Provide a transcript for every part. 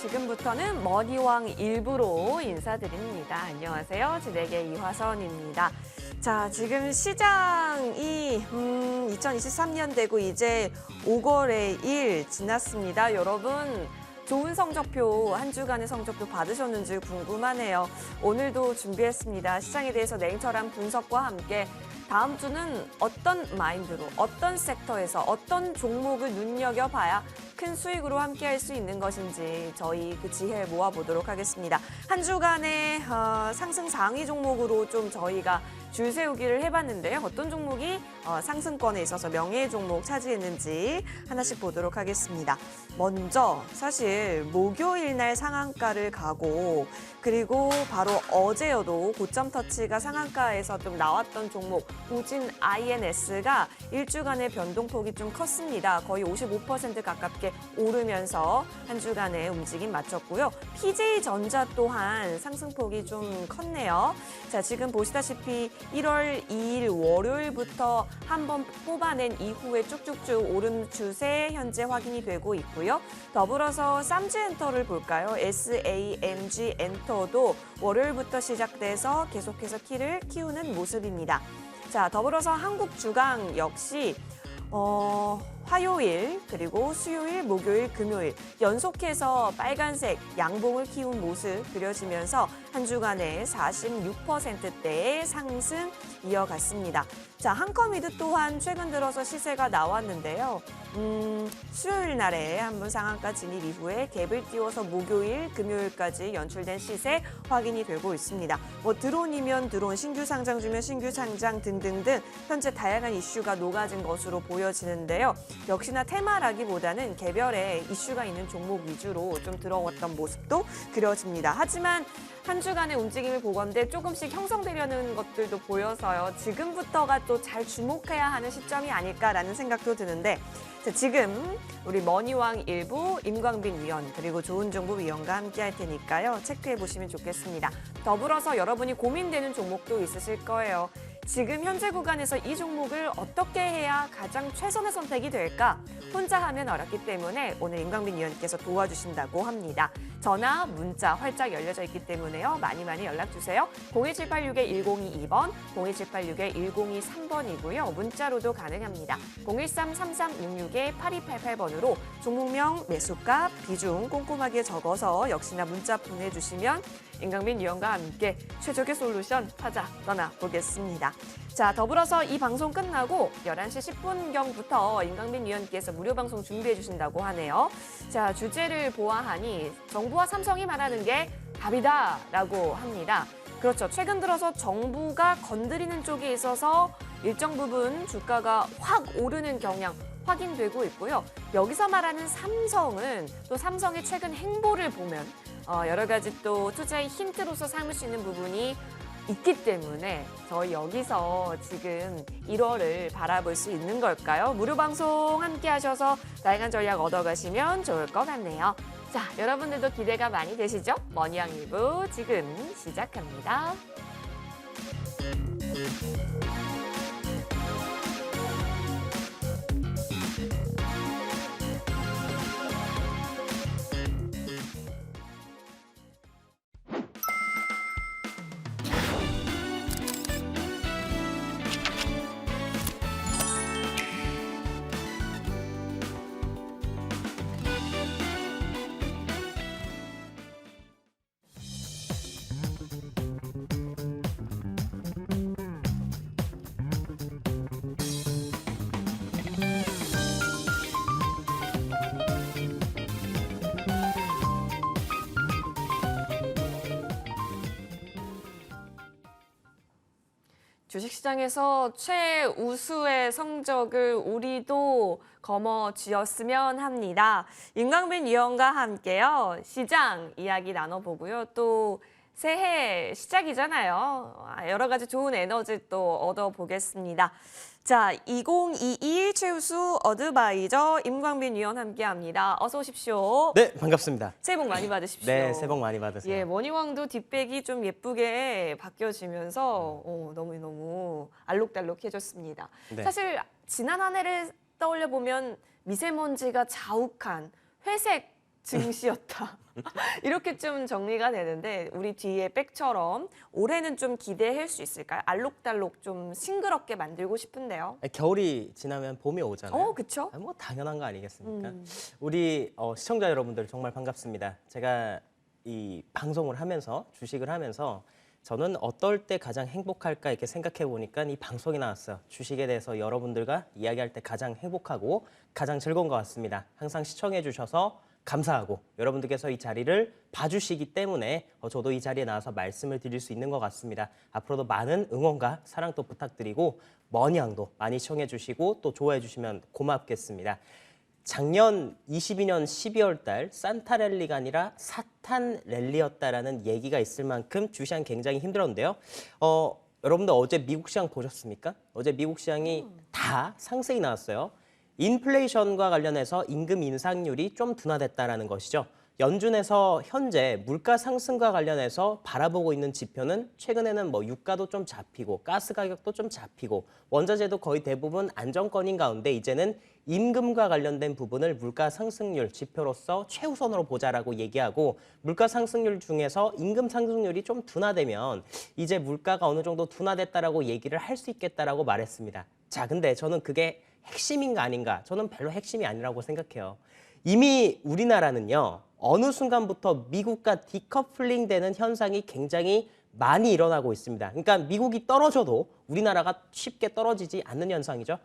지금부터는 머니왕 일부로 인사드립니다. 안녕하세요. 진에게 이화선입니다. 자, 지금 시장이 2023년 되고 이제 5월의 1 지났습니다. 여러분, 좋은 성적표, 한 주간의 성적표 받으셨는지 궁금하네요. 오늘도 준비했습니다. 시장에 대해서 냉철한 분석과 함께 다음 주는 어떤 마인드로, 어떤 섹터에서, 어떤 종목을 눈여겨봐야 큰 수익으로 함께할 수 있는 것인지 저희 그 지혜를 모아보도록 하겠습니다. 한 주간의 상승 상위 종목으로 좀 저희가 줄 세우기를 해봤는데요. 어떤 종목이 상승권에 있어서 명예의 종목 차지했는지 하나씩 보도록 하겠습니다. 먼저 사실 목요일 날 상한가를 가고 그리고 바로 어제여도 고점 터치가 상한가에서 좀 나왔던 종목 우진 INS가 일주간의 변동폭이 좀 컸습니다. 거의 55% 가깝게 오르면서 한 주간의 움직임 마쳤고요. PJ전자 또한 상승폭이 좀 컸네요. 자, 지금 보시다시피 1월 2일 월요일부터 한번 뽑아낸 이후에 쭉쭉쭉 오른 추세 현재 확인이 되고 있고요. 더불어서 쌈지엔터를 볼까요? SAMG 엔터도 월요일부터 시작돼서 계속해서 키를 키우는 모습입니다. 자, 더불어서 한국주강 역시 화요일, 그리고 수요일, 목요일, 금요일 연속해서 빨간색 양봉을 키운 모습 그려지면서 한 주간에 46%대의 상승 이어갔습니다. 자, 한컴미드 또한 최근 들어서 시세가 나왔는데요. 수요일 날에 한번 상한가 진입 이후에 갭을 띄워서 목요일, 금요일까지 연출된 시세 확인이 되고 있습니다. 뭐 드론이면 드론, 신규 상장주면 신규 상장 등등등 현재 다양한 이슈가 녹아진 것으로 보여지는데요. 역시나 테마라기보다는 개별의 이슈가 있는 종목 위주로 좀 들어왔던 모습도 그려집니다. 하지만 한 주간의 움직임을 보건대 조금씩 형성되려는 것들도 보여서요. 지금부터가 또 잘 주목해야 하는 시점이 아닐까라는 생각도 드는데 자, 지금 우리 머니왕 일부 임광빈 위원 그리고 조은정부 위원과 함께 할 테니까요. 체크해 보시면 좋겠습니다. 더불어서 여러분이 고민되는 종목도 있으실 거예요. 지금 현재 구간에서 이 종목을 어떻게 해야 가장 최선의 선택이 될까? 혼자 하면 어렵기 때문에 오늘 임광빈 위원께서 도와주신다고 합니다. 전화, 문자 활짝 열려져 있기 때문에요. 많이 연락 주세요. 01786-1022번, 01786-1023번이고요. 문자로도 가능합니다. 013-3366-8288번으로 종목명, 매수가, 비중 꼼꼼하게 적어서 역시나 문자 보내주시면 임광빈 위원과 함께 최적의 솔루션 찾아 떠나보겠습니다. 자, 더불어서 이 방송 끝나고 11시 10분경부터 임광빈 위원께서 무료 방송 준비해 주신다고 하네요. 자, 주제를 보아하니 정부와 삼성이 말하는 게 답이다라고 합니다. 그렇죠. 최근 들어서 정부가 건드리는 쪽에 있어서 일정 부분 주가가 확 오르는 경향 확인되고 있고요. 여기서 말하는 삼성은 또 삼성의 최근 행보를 보면 여러 가지 또 투자의 힌트로서 삼을 수 있는 부분이 있기 때문에 저희 여기서 지금 1월을 바라볼 수 있는 걸까요? 무료 방송 함께 하셔서 다양한 전략 얻어가시면 좋을 것 같네요. 자, 여러분들도 기대가 많이 되시죠? 머니왕 일부 지금 시작합니다. 주식시장에서 최우수의 성적을 우리도 거머쥐었으면 합니다. 임광빈 위원과 함께요. 시장 이야기 나눠보고요. 또 새해 시작이잖아요. 여러 가지 좋은 에너지 또 얻어보겠습니다. 자, 2022 최우수 어드바이저 임광빈 위원 함께합니다. 어서 오십시오. 네, 반갑습니다. 새해 복 많이 받으십시오. 네, 새해 복 많이 받으세요. 예, 머니왕도 뒷백이 좀 예쁘게 바뀌어지면서 너무너무 알록달록해졌습니다. 네. 사실 지난 한 해를 떠올려 보면 미세먼지가 자욱한 회색 증시였다. 이렇게 좀 정리가 되는데 우리 뒤에 백처럼 올해는 좀 기대할 수 있을까요? 알록달록 좀 싱그럽게 만들고 싶은데요. 겨울이 지나면 봄이 오잖아요. 그쵸? 뭐 당연한 거 아니겠습니까? 우리 시청자 여러분들 정말 반갑습니다. 제가 이 방송을 하면서 주식을 하면서 저는 어떨 때 가장 행복할까 이렇게 생각해 보니까 이 방송이 나왔어요. 주식에 대해서 여러분들과 이야기할 때 가장 행복하고 가장 즐거운 것 같습니다. 항상 시청해 주셔서 감사하고 여러분들께서 이 자리를 봐주시기 때문에 저도 이 자리에 나와서 말씀을 드릴 수 있는 것 같습니다. 앞으로도 많은 응원과 사랑 또 부탁드리고 머니항도 많이 시청해 주시고 또 좋아해 주시면 고맙겠습니다. 작년 22년 12월 달 산타랠리가 아니라 사탄랠리였다라는 얘기가 있을 만큼 주시장 굉장히 힘들었는데요. 여러분들 어제 미국 시장 보셨습니까? 어제 미국 시장이 다 상승이 나왔어요. 인플레이션과 관련해서 임금 인상률이 좀 둔화됐다라는 것이죠. 연준에서 현재 물가 상승과 관련해서 바라보고 있는 지표는 최근에는 뭐 유가도 좀 잡히고 가스 가격도 좀 잡히고 원자재도 거의 대부분 안정권인 가운데 이제는 임금과 관련된 부분을 물가 상승률 지표로서 최우선으로 보자라고 얘기하고 물가 상승률 중에서 임금 상승률이 좀 둔화되면 이제 물가가 어느 정도 둔화됐다라고 얘기를 할 수 있겠다라고 말했습니다. 자, 근데 저는 그게 핵심인가 아닌가? 저는 별로 핵심이 아니라고 생각해요. 이미 우리나라는요. 어느 순간부터 미국과 디커플링 되는 현상이 굉장히 많이 일어나고 있습니다. 그러니까 미국이 떨어져도 우리나라가 쉽게 떨어지지 않는 현상이죠.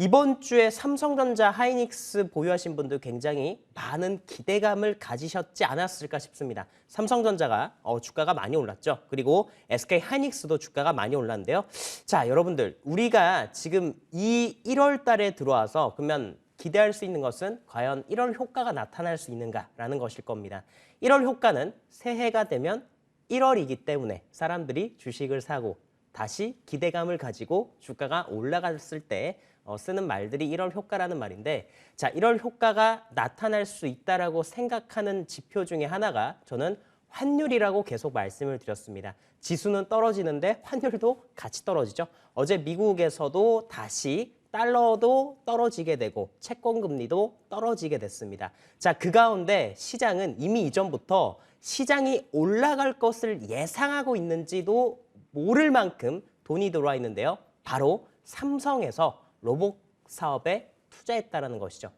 이번 주에 삼성전자, 하이닉스 보유하신 분들 굉장히 많은 기대감을 가지셨지 않았을까 싶습니다. 삼성전자가 주가가 많이 올랐죠. 그리고 SK 하이닉스도 주가가 많이 올랐는데요. 자, 여러분들 우리가 지금 이 1월 달에 들어와서 그러면 기대할 수 있는 것은 과연 1월 효과가 나타날 수 있는가라는 것일 겁니다. 1월 효과는 새해가 되면 1월이기 때문에 사람들이 주식을 사고 다시 기대감을 가지고 주가가 올라갔을 때 쓰는 말들이 1월 효과라는 말인데 자, 1월 효과가 나타날 수 있다라고 생각하는 지표 중에 하나가 저는 환율이라고 계속 말씀을 드렸습니다. 지수는 떨어지는데 환율도 같이 떨어지죠. 어제 미국에서도 다시 달러도 떨어지게 되고 채권 금리도 떨어지게 됐습니다. 자, 그 가운데 시장은 이미 이전부터 시장이 올라갈 것을 예상하고 있는지도 모를 만큼 돈이 들어와 있는데요. 바로 삼성에서 로봇 사업에 투자했다는 것이죠.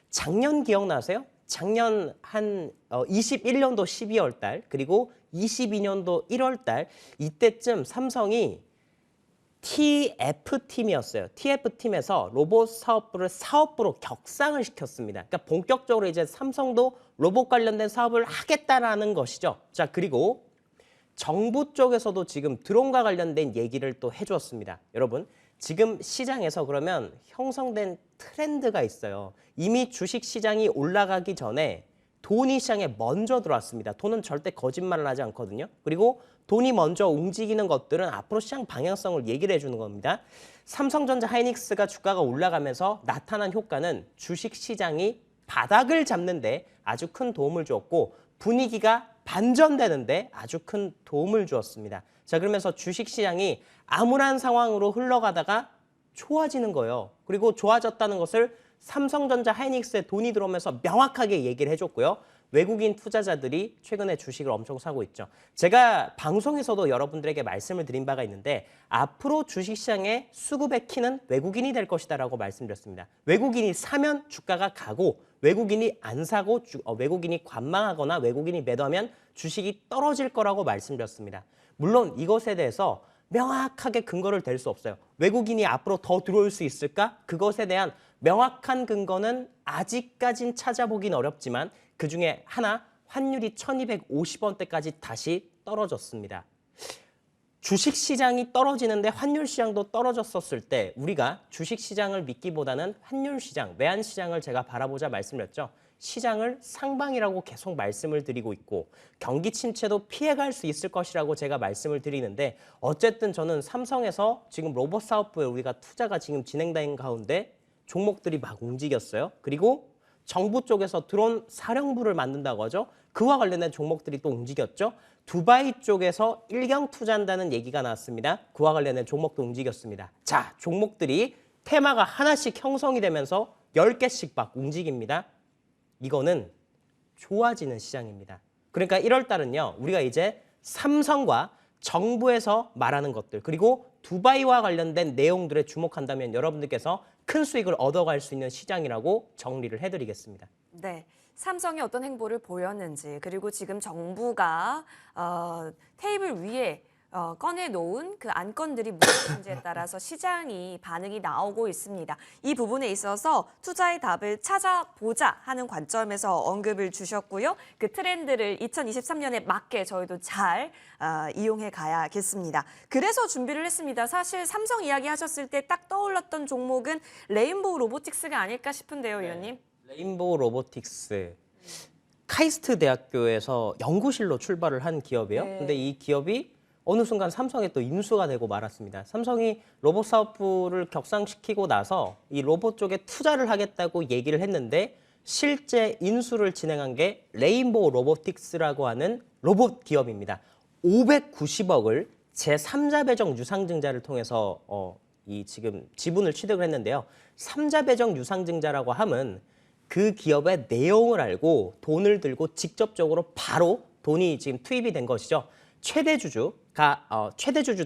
작년 기억나세요? 작년 한 21년도 12월 달 그리고 22년도 1월 달 이때쯤 삼성이 TF팀이었어요. TF팀에서 로봇 사업부를 사업부로 격상을 시켰습니다. 그러니까 본격적으로 이제 삼성도 로봇 관련된 사업을 하겠다라는 것이죠. 자, 그리고 정부 쪽에서도 지금 드론과 관련된 얘기를 또 해주었습니다. 여러분, 지금 시장에서 그러면 형성된 트렌드가 있어요. 이미 주식 시장이 올라가기 전에 돈이 시장에 먼저 들어왔습니다. 돈은 절대 거짓말을 하지 않거든요. 그리고 돈이 먼저 움직이는 것들은 앞으로 시장 방향성을 얘기를 해주는 겁니다. 삼성전자, 하이닉스가 주가가 올라가면서 나타난 효과는 주식 시장이 바닥을 잡는데 아주 큰 도움을 주었고 분위기가 반전되는데 아주 큰 도움을 주었습니다. 자, 그러면서 주식 시장이 암울한 상황으로 흘러가다가 좋아지는 거예요. 그리고 좋아졌다는 것을 삼성전자, 하이닉스에 돈이 들어오면서 명확하게 얘기를 해줬고요. 외국인 투자자들이 최근에 주식을 엄청 사고 있죠. 제가 방송에서도 여러분들에게 말씀을 드린 바가 있는데 앞으로 주식시장의 수급의 키는 외국인이 될 것이다라고 말씀드렸습니다. 외국인이 사면 주가가 가고 외국인이 안 사고 외국인이 관망하거나 외국인이 매도하면 주식이 떨어질 거라고 말씀드렸습니다. 물론 이것에 대해서 명확하게 근거를 댈 수 없어요. 외국인이 앞으로 더 들어올 수 있을까? 그것에 대한 명확한 근거는 아직까진 찾아보긴 어렵지만 그중에 하나 환율이 1250원대까지 다시 떨어졌습니다. 주식시장이 떨어지는데 환율시장도 떨어졌었을 때 우리가 주식시장을 믿기보다는 환율시장, 외환시장을 제가 바라보자 말씀드렸죠. 시장을 상방이라고 계속 말씀을 드리고 있고 경기 침체도 피해갈 수 있을 것이라고 제가 말씀을 드리는데 어쨌든 저는 삼성에서 지금 로봇 사업부에 우리가 투자가 지금 진행된 가운데 종목들이 막 움직였어요. 그리고 정부 쪽에서 드론 사령부를 만든다고 하죠. 그와 관련된 종목들이 또 움직였죠. 두바이 쪽에서 일경 투자한다는 얘기가 나왔습니다. 그와 관련된 종목도 움직였습니다. 자, 종목들이 테마가 하나씩 형성이 되면서 10개씩 막 움직입니다. 이거는 좋아지는 시장입니다. 그러니까 1월 달은요. 우리가 이제 삼성과 정부에서 말하는 것들 그리고 두바이와 관련된 내용들에 주목한다면 여러분들께서 큰 수익을 얻어갈 수 있는 시장이라고 정리를 해드리겠습니다. 네. 삼성이 어떤 행보를 보였는지 그리고 지금 정부가 테이블 위에 꺼내놓은 그 안건들이 무엇인지에 따라서 시장이 반응이 나오고 있습니다. 이 부분에 있어서 투자의 답을 찾아보자 하는 관점에서 언급을 주셨고요. 그 트렌드를 2023년에 맞게 저희도 잘 이용해 가야겠습니다. 그래서 준비를 했습니다. 사실 삼성 이야기 하셨을 때 딱 떠올랐던 종목은 레인보우 로보틱스가 아닐까 싶은데요, 위원님. 레인보우 로보틱스. 카이스트 대학교에서 연구실로 출발을 한 기업이에요. 네. 근데 이 기업이 어느 순간 삼성에 또 인수가 되고 말았습니다. 삼성이 로봇 사업부를 격상시키고 나서 이 로봇 쪽에 투자를 하겠다고 얘기를 했는데 실제 인수를 진행한 게 레인보우 로보틱스라고 하는 로봇 기업입니다. 590억을 제3자 배정 유상증자를 통해서 이 지금 지분을 취득을 했는데요. 3자 배정 유상증자라고 함은 그 기업의 내용을 알고 돈을 들고 직접적으로 바로 돈이 지금 투입이 된 것이죠. 최대 주주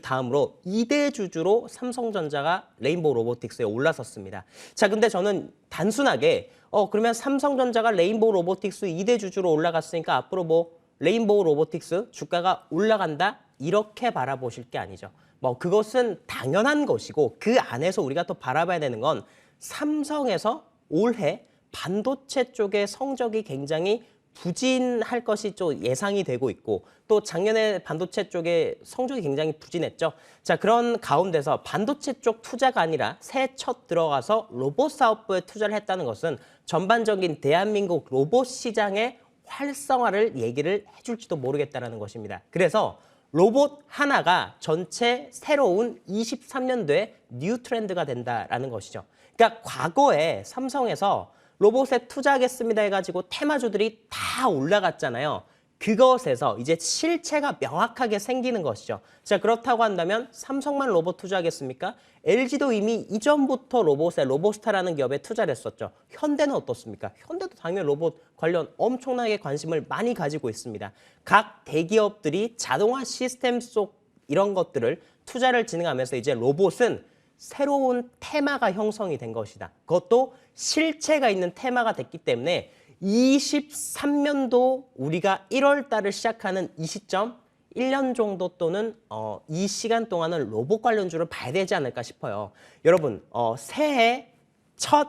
다음으로 2대 주주로 삼성전자가 레인보우 로보틱스에 올라섰습니다. 자, 근데 저는 단순하게 그러면 삼성전자가 레인보우 로보틱스 2대 주주로 올라갔으니까 앞으로 뭐 레인보우 로보틱스 주가가 올라간다 이렇게 바라보실 게 아니죠. 뭐 그것은 당연한 것이고 그 안에서 우리가 또 바라봐야 되는 건 삼성에서 올해 반도체 쪽의 성적이 굉장히 부진할 것이 좀 예상이 되고 있고 또 작년에 반도체 쪽에 성적이 굉장히 부진했죠. 자, 그런 가운데서 반도체 쪽 투자가 아니라 새해 첫 들어가서 로봇 사업부에 투자를 했다는 것은 전반적인 대한민국 로봇 시장의 활성화를 얘기를 해줄지도 모르겠다는 것입니다. 그래서 로봇 하나가 전체 새로운 23년도에 뉴 트렌드가 된다라는 것이죠. 그러니까 과거에 삼성에서 로봇에 투자하겠습니다 해가지고 테마주들이 다 올라갔잖아요. 그것에서 이제 실체가 명확하게 생기는 것이죠. 자, 그렇다고 한다면 삼성만 로봇 투자하겠습니까? LG도 이미 이전부터 로봇에 로봇스타라는 기업에 투자를 했었죠. 현대는 어떻습니까? 현대도 당연히 로봇 관련 엄청나게 관심을 많이 가지고 있습니다. 각 대기업들이 자동화 시스템 속 이런 것들을 투자를 진행하면서 이제 로봇은 새로운 테마가 형성이 된 것이다. 그것도 실체가 있는 테마가 됐기 때문에 23년도 우리가 1월 달을 시작하는 이 시점 1년 정도 또는 이 시간 동안은 로봇 관련주를 봐야 되지 않을까 싶어요. 여러분 새해 첫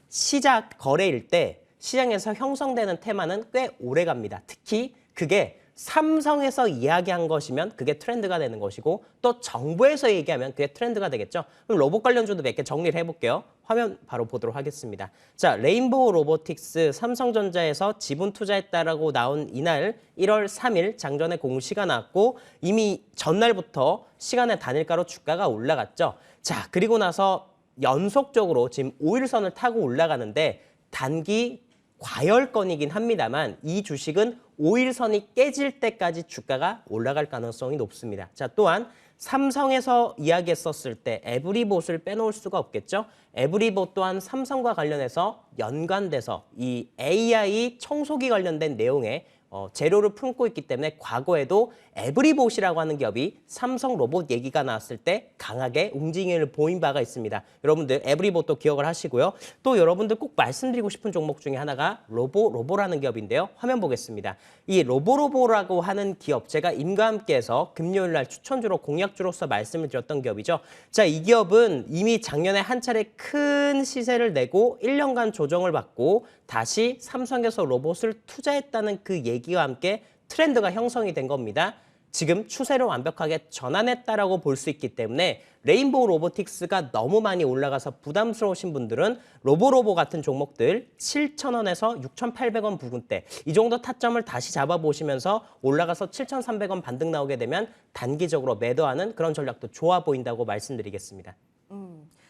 시작 거래일 때 시장에서 형성되는 테마는 꽤 오래 갑니다. 특히 그게 삼성에서 이야기한 것이면 그게 트렌드가 되는 것이고 또 정부에서 얘기하면 그게 트렌드가 되겠죠. 그럼 로봇 관련주도 몇 개 정리를 해볼게요. 화면 바로 보도록 하겠습니다. 자, 레인보우 로보틱스 삼성전자에서 지분 투자했다라고 나온 이날 1월 3일 장전에 공시가 났고 이미 전날부터 시간의 단일가로 주가가 올라갔죠. 자, 그리고 나서 연속적으로 지금 5일선을 타고 올라가는데 단기 과열권이긴 합니다만 이 주식은 5일선이 깨질 때까지 주가가 올라갈 가능성이 높습니다. 자, 또한 삼성에서 이야기했었을 때 에브리봇을 빼놓을 수가 없겠죠. 에브리봇 또한 삼성과 관련해서 연관돼서 이 AI 청소기 관련된 내용에 재료를 품고 있기 때문에 과거에도 에브리봇이라고 하는 기업이 삼성 로봇 얘기가 나왔을 때 강하게 움직임을 보인 바가 있습니다. 여러분들 에브리봇도 기억을 하시고요. 또 여러분들 꼭 말씀드리고 싶은 종목 중에 하나가 로보라는 기업인데요. 화면 보겠습니다. 이 로보라고 하는 기업 제가 임과 함께해서 금요일 날 추천주로 공약주로서 말씀을 드렸던 기업이죠. 자, 이 기업은 이미 작년에 한 차례 큰 시세를 내고 1년간 조정을 받고 다시 삼성에서 로봇을 투자했다는 그 얘기와 함께 트렌드가 형성이 된 겁니다. 지금 추세를 완벽하게 전환했다라고 볼 수 있기 때문에 레인보우 로보틱스가 너무 많이 올라가서 부담스러우신 분들은 로보로보 같은 종목들 7,000원에서 6,800원 부근대 이 정도 타점을 다시 잡아보시면서 올라가서 7,300원 반등 나오게 되면 단기적으로 매도하는 그런 전략도 좋아 보인다고 말씀드리겠습니다.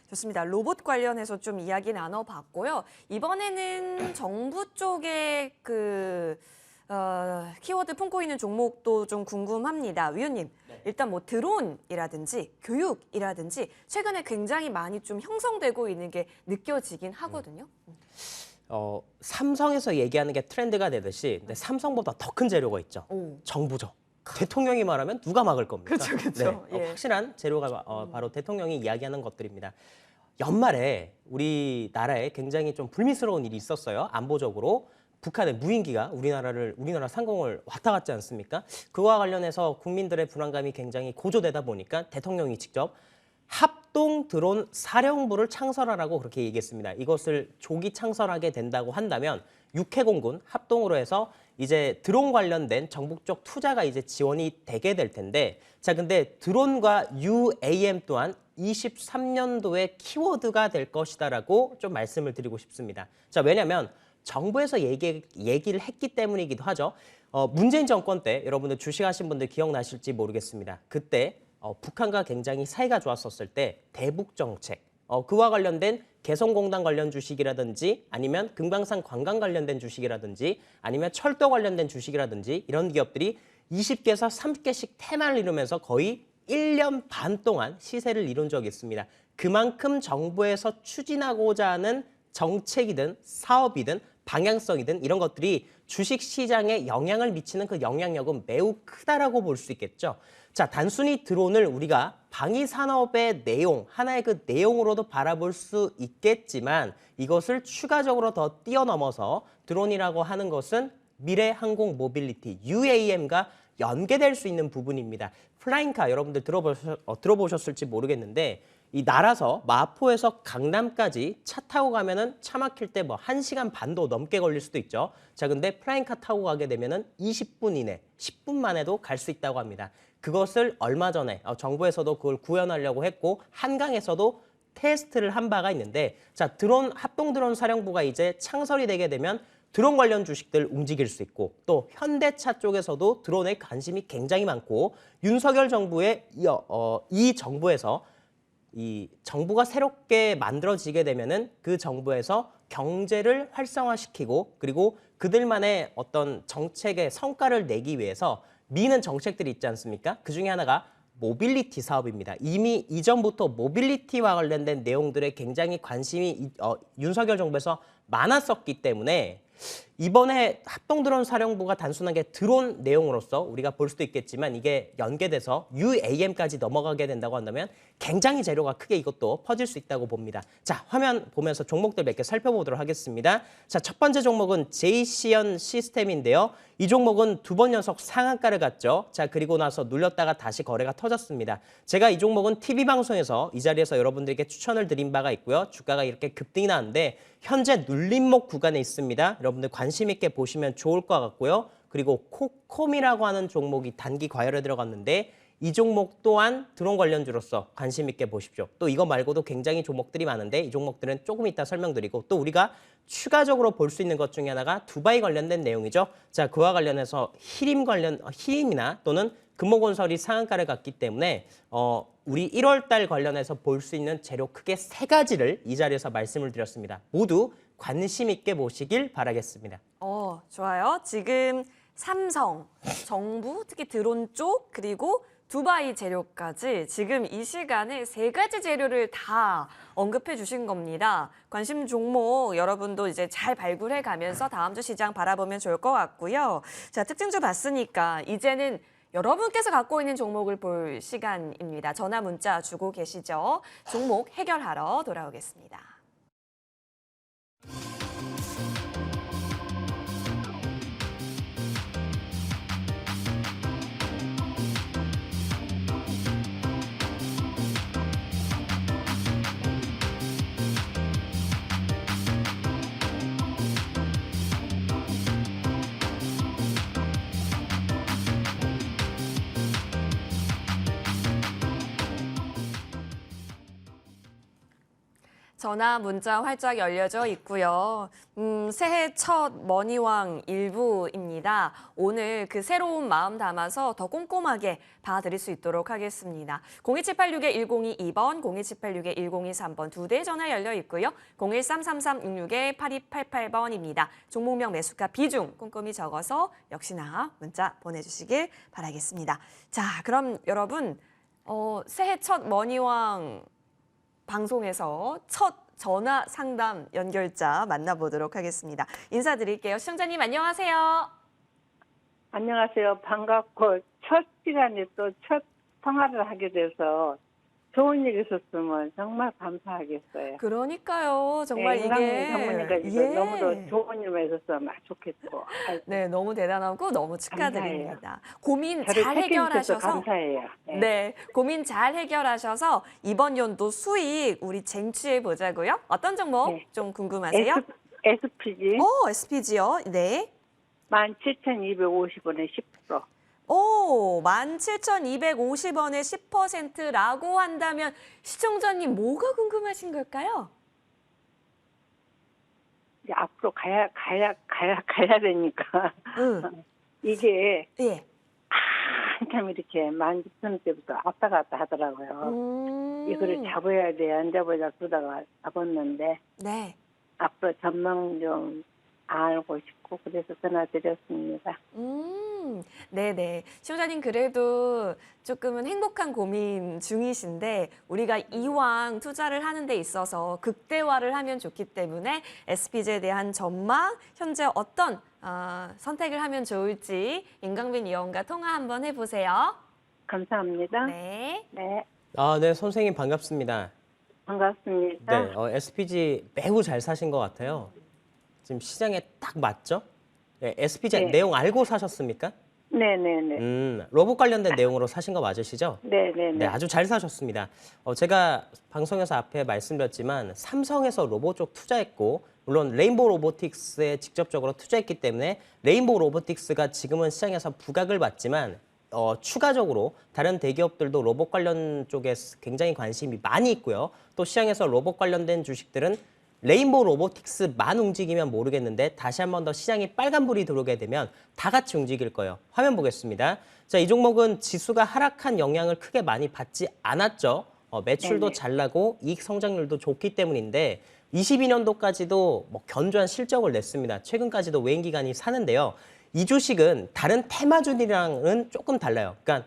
좋습니다. 로봇 관련해서 좀 이야기 나눠봤고요. 이번에는 정부 쪽에 키워드 품고 있는 종목도 좀 궁금합니다. 위원님, 일단 뭐 드론이라든지 교육이라든지 최근에 굉장히 많이 좀 형성되고 있는 게 느껴지긴 하거든요. 삼성에서 얘기하는 게 트렌드가 되듯이 근데 삼성보다 더 큰 재료가 있죠. 오. 정부죠. 대통령이 말하면 누가 막을 겁니까? 그쵸, 그쵸. 네, 예. 확실한 재료가 바로 대통령이 이야기하는 것들입니다. 연말에 우리나라에 굉장히 좀 불미스러운 일이 있었어요. 안보적으로. 북한의 무인기가 우리나라 상공을 왔다 갔지 않습니까? 그와 관련해서 국민들의 불안감이 굉장히 고조되다 보니까 대통령이 직접 합동 드론 사령부를 창설하라고 그렇게 얘기했습니다. 이것을 조기 창설하게 된다고 한다면 육해공군 합동으로 해서 이제 드론 관련된 정부 쪽 투자가 이제 지원이 되게 될 텐데, 자, 근데 드론과 UAM 또한 23년도에 키워드가 될 것이다라고 좀 말씀을 드리고 싶습니다. 자, 왜냐하면 정부에서 얘기를 했기 때문이기도 하죠. 문재인 정권 때 여러분들 주식하신 분들 기억나실지 모르겠습니다. 그때 북한과 굉장히 사이가 좋았었을 때 대북 정책, 그와 관련된 개성공단 관련 주식이라든지 아니면 금강산 관광 관련된 주식이라든지 아니면 철도 관련된 주식이라든지 이런 기업들이 20개에서 30개씩 테마를 이루면서 거의 1년 반 동안 시세를 이룬 적이 있습니다. 그만큼 정부에서 추진하고자 하는 정책이든 사업이든 방향성이든 이런 것들이 주식시장에 영향을 미치는 그 영향력은 매우 크다라고 볼 수 있겠죠. 자, 단순히 드론을 우리가 방위산업의 내용, 하나의 그 내용으로도 바라볼 수 있겠지만 이것을 추가적으로 더 뛰어넘어서 드론이라고 하는 것은 미래 항공 모빌리티, UAM과 연계될 수 있는 부분입니다. 플라잉카 여러분들 들어보셨을지 모르겠는데 이 날아서 마포에서 강남까지 차 타고 가면은 차 막힐 때 뭐 1시간 반도 넘게 걸릴 수도 있죠. 자, 근데 플라잉카 타고 가게 되면은 20분 이내, 10분 만에도 갈 수 있다고 합니다. 그것을 얼마 전에 정부에서도 그걸 구현하려고 했고 한강에서도 테스트를 한 바가 있는데, 자, 합동 드론 사령부가 이제 창설이 되게 되면 드론 관련 주식들 움직일 수 있고 또 현대차 쪽에서도 드론에 관심이 굉장히 많고 윤석열 정부의 이 정부에서 이 정부가 새롭게 만들어지게 되면은 그 정부에서 경제를 활성화시키고 그리고 그들만의 어떤 정책의 성과를 내기 위해서 미는 정책들이 있지 않습니까? 그 중에 하나가 모빌리티 사업입니다. 이미 이전부터 모빌리티와 관련된 내용들에 굉장히 관심이 윤석열 정부에서 많았었기 때문에 이번에 합동드론 사령부가 단순하게 드론 내용으로서 우리가 볼 수도 있겠지만 이게 연계돼서 UAM까지 넘어가게 된다고 한다면 굉장히 재료가 크게 이것도 퍼질 수 있다고 봅니다. 자, 화면 보면서 종목들 몇 개 살펴보도록 하겠습니다. 자, 첫 번째 종목은 제이시언 시스템인데요. 이 종목은 두 번 연속 상한가를 갔죠. 자, 그리고 나서 눌렸다가 다시 거래가 터졌습니다. 제가 이 종목은 TV방송에서 이 자리에서 여러분들께 추천을 드린 바가 있고요. 주가가 이렇게 급등이 나는데 현재 눌림목 구간에 있습니다. 여러분들 관심 있게 보시면 좋을 것 같고요. 그리고 코콤이라고 하는 종목이 단기 과열에 들어갔는데 이 종목 또한 드론 관련주로서 관심 있게 보십시오. 또 이거 말고도 굉장히 종목들이 많은데 이 종목들은 조금 이따 설명드리고 또 우리가 추가적으로 볼 수 있는 것 중에 하나가 두바이 관련된 내용이죠. 자, 그와 관련해서 히림이나 또는 금호건설이 상한가를 갔기 때문에 우리 1월 달 관련해서 볼 수 있는 재료 크게 3가지를 이 자리에서 말씀을 드렸습니다. 모두 관심 있게 보시길 바라겠습니다. 좋아요. 지금 삼성, 정부, 특히 드론 쪽, 그리고 두바이 재료까지 지금 이 시간에 3가지 재료를 다 언급해 주신 겁니다. 관심 종목 여러분도 이제 잘 발굴해 가면서 다음 주 시장 바라보면 좋을 것 같고요. 자, 특징주 봤으니까 이제는 여러분께서 갖고 있는 종목을 볼 시간입니다. 전화 문자 주고 계시죠? 종목 해결하러 돌아오겠습니다. 전화, 문자 활짝 열려져 있고요. 새해 첫 머니왕 일부입니다. 오늘 그 새로운 마음 담아서 더 꼼꼼하게 봐드릴 수 있도록 하겠습니다. 02786-1022번, 02786-1023번 두 대의 전화 열려 있고요. 013-3366-8288번입니다. 종목명 매수가 비중 꼼꼼히 적어서 역시나 문자 보내주시길 바라겠습니다. 자, 그럼 여러분 새해 첫 머니왕 방송에서 첫 전화 상담 연결자 만나보도록 하겠습니다. 인사드릴게요. 시청자님 안녕하세요. 안녕하세요. 반갑고 첫 시간에 또 첫 통화를 하게 돼서 좋은 일 있었으면 정말 감사하겠어요. 그러니까요. 정말 네, 이게 전문의가 너무도 좋은 일만 있었으면 좋겠고. 아이고, 네, 너무 대단하고 너무 축하드립니다. 고민 저를 잘 책임져서 해결하셔서 감사해요. 네. 네, 고민 잘 해결하셔서 이번 연도 수익 우리 쟁취해 보자고요. 어떤 종목 네. 좀 궁금하세요? SPG SPG요. 네. 17,250원에 10%. 오, 17,250원에 10%라고 한다면 시청자님 뭐가 궁금하신 걸까요? 이제 앞으로 가야 되니까 응. 이게 예. 한참 이렇게 16,000원대부터 왔다 갔다 하더라고요. 이거를 잡아야 돼, 안 잡아야 그러다가 잡았는데 네. 앞으로 전망 좀 알고 싶고 그래서 전화드렸습니다. 네네. 시청자님 그래도 조금은 행복한 고민 중이신데 우리가 이왕 투자를 하는 데 있어서 극대화를 하면 좋기 때문에 SPG에 대한 전망, 현재 어떤 선택을 하면 좋을지 임강빈 위원과 통화 한번 해보세요. 감사합니다. 네. 네, 네, 선생님 반갑습니다. 반갑습니다. 네, SPG 매우 잘 사신 것 같아요. 지금 시장에 딱 맞죠? 네, SPG 네. 내용 알고 사셨습니까? 네네네. 로봇 관련된 내용으로 사신 거 맞으시죠? 네네네. 네, 아주 잘 사셨습니다. 제가 방송에서 앞에 말씀드렸지만 삼성에서 로봇 쪽 투자했고 물론 레인보우 로보틱스에 직접적으로 투자했기 때문에 레인보우 로보틱스가 지금은 시장에서 부각을 받지만 추가적으로 다른 대기업들도 로봇 관련 쪽에 굉장히 관심이 많이 있고요. 또 시장에서 로봇 관련된 주식들은 레인보우 로보틱스만 움직이면 모르겠는데 다시 한 번 더 시장이 빨간불이 들어오게 되면 다 같이 움직일 거예요. 화면 보겠습니다. 자, 이 종목은 지수가 하락한 영향을 크게 많이 받지 않았죠. 매출도 네네. 잘 나고 이익 성장률도 좋기 때문인데 22년도까지도 견조한 실적을 냈습니다. 최근까지도 외인 기관이 사는데요. 이 주식은 다른 테마주들이랑은 조금 달라요. 그러니까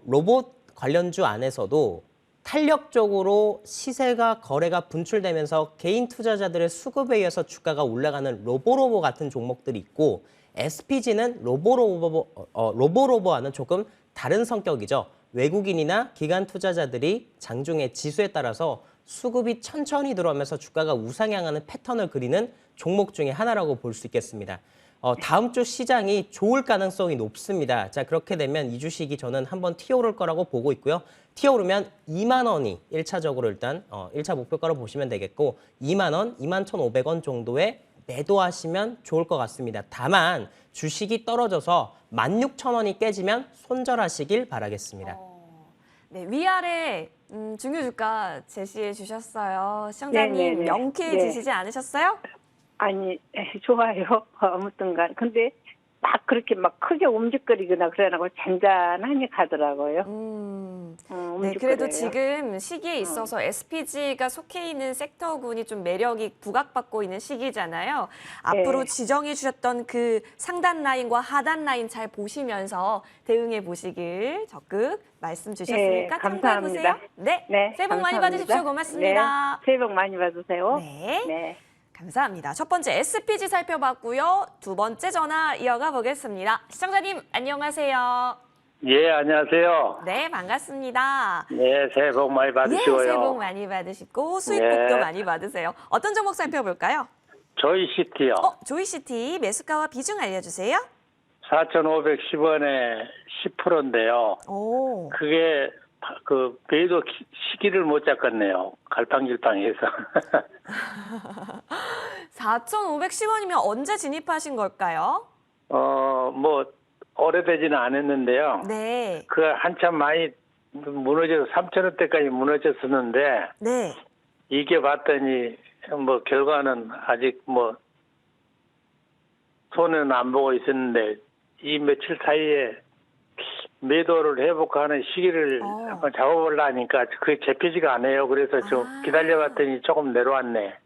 로봇 관련주 안에서도 탄력적으로 시세가 거래가 분출되면서 개인 투자자들의 수급에 의해서 주가가 올라가는 로보로보 같은 종목들이 있고 SPG는 로보로보와는 조금 다른 성격이죠. 외국인이나 기관 투자자들이 장중에 지수에 따라서 수급이 천천히 들어오면서 주가가 우상향하는 패턴을 그리는 종목 중에 하나라고 볼 수 있겠습니다. 다음 주 시장이 좋을 가능성이 높습니다. 자, 그렇게 되면 이 주식이 저는 한번 튀어오를 거라고 보고 있고요. 튀어오르면 2만 원이 1차적으로 일단 1차 목표가로 보시면 되겠고 2만 원, 21,500원 정도에 매도하시면 좋을 것 같습니다. 다만 주식이 떨어져서 16,000원이 깨지면 손절하시길 바라겠습니다. 네, 위아래 중요 주가 제시해 주셨어요. 시청자님 네네네. 명쾌해지시지 않으셨어요? 아니, 좋아요. 아무튼간. 근데 막 그렇게 막 크게 움직거리거나 그러나고 잔잔하니 가더라고요. 네, 그래도 움직거려요. 지금 시기에 있어서 SPG가 속해 있는 섹터군이 좀 매력이 부각받고 있는 시기잖아요. 앞으로 지정해 주셨던 그 상단 라인과 하단 라인 잘 보시면서 대응해 보시길 적극 말씀 주셨으니까 참고해 보세요. 감사합니다. 네, 네, 새해 복 많이 감사합니다. 받으십시오. 고맙습니다. 네, 새해 복 많이 받으세요. 네. 네. 감사합니다. 첫 번째 SPG 살펴봤고요. 두 번째 전화 이어가 보겠습니다. 시청자님 안녕하세요. 예, 안녕하세요. 네, 반갑습니다. 네, 새해 복 많이 받으시고요. 네, 새해 복 많이 받으시고 수익복도 네. 많이 받으세요. 어떤 종목 살펴볼까요? 조이시티요. 조이시티 매수가와 비중 알려주세요. 4,510원에 10%인데요. 오, 그게 그 매도 시기를 못 잡겠네요. 갈팡질팡해서. 4,510원이면 언제 진입하신 걸까요? 뭐 오래되지는 않았는데요. 네, 그 한참 많이 무너져서 3,000원대까지 무너졌었는데 네. 이게 봤더니 뭐 결과는 아직 뭐 손해는 안 보고 있었는데 이 며칠 사이에 매도를 회복하는 시기를 한번 잡아보려니까 그게 잡히지가 않아요. 그래서 좀 기다려봤더니 조금 내려왔네.